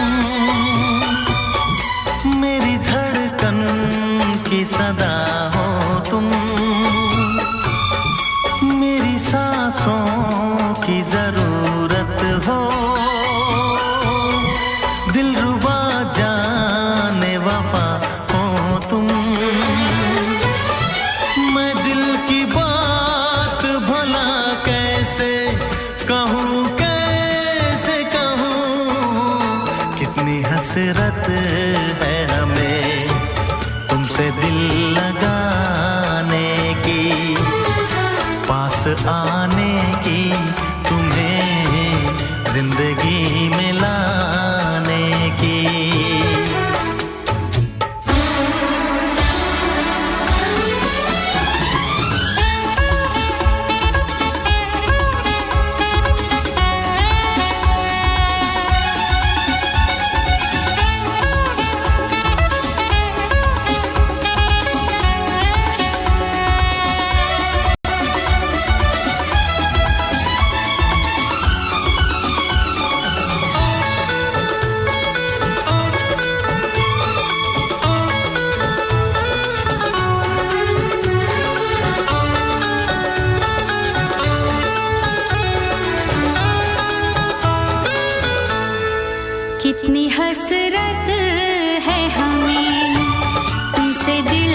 मेरी धड़कन की सदा हो तुम, मेरी सांसों की जरूरत हो, दिलरुबा जाने वफा हो तुम, मैं दिल की बात भला कैसे कहूँ, कैसे कहूँ, कितनी हसरत है हमें तुमसे दिल लगाने की, पास आने की, तुम्हें जिंदगी में लाने की। कितनी हसरत है हमें तुमसे दिल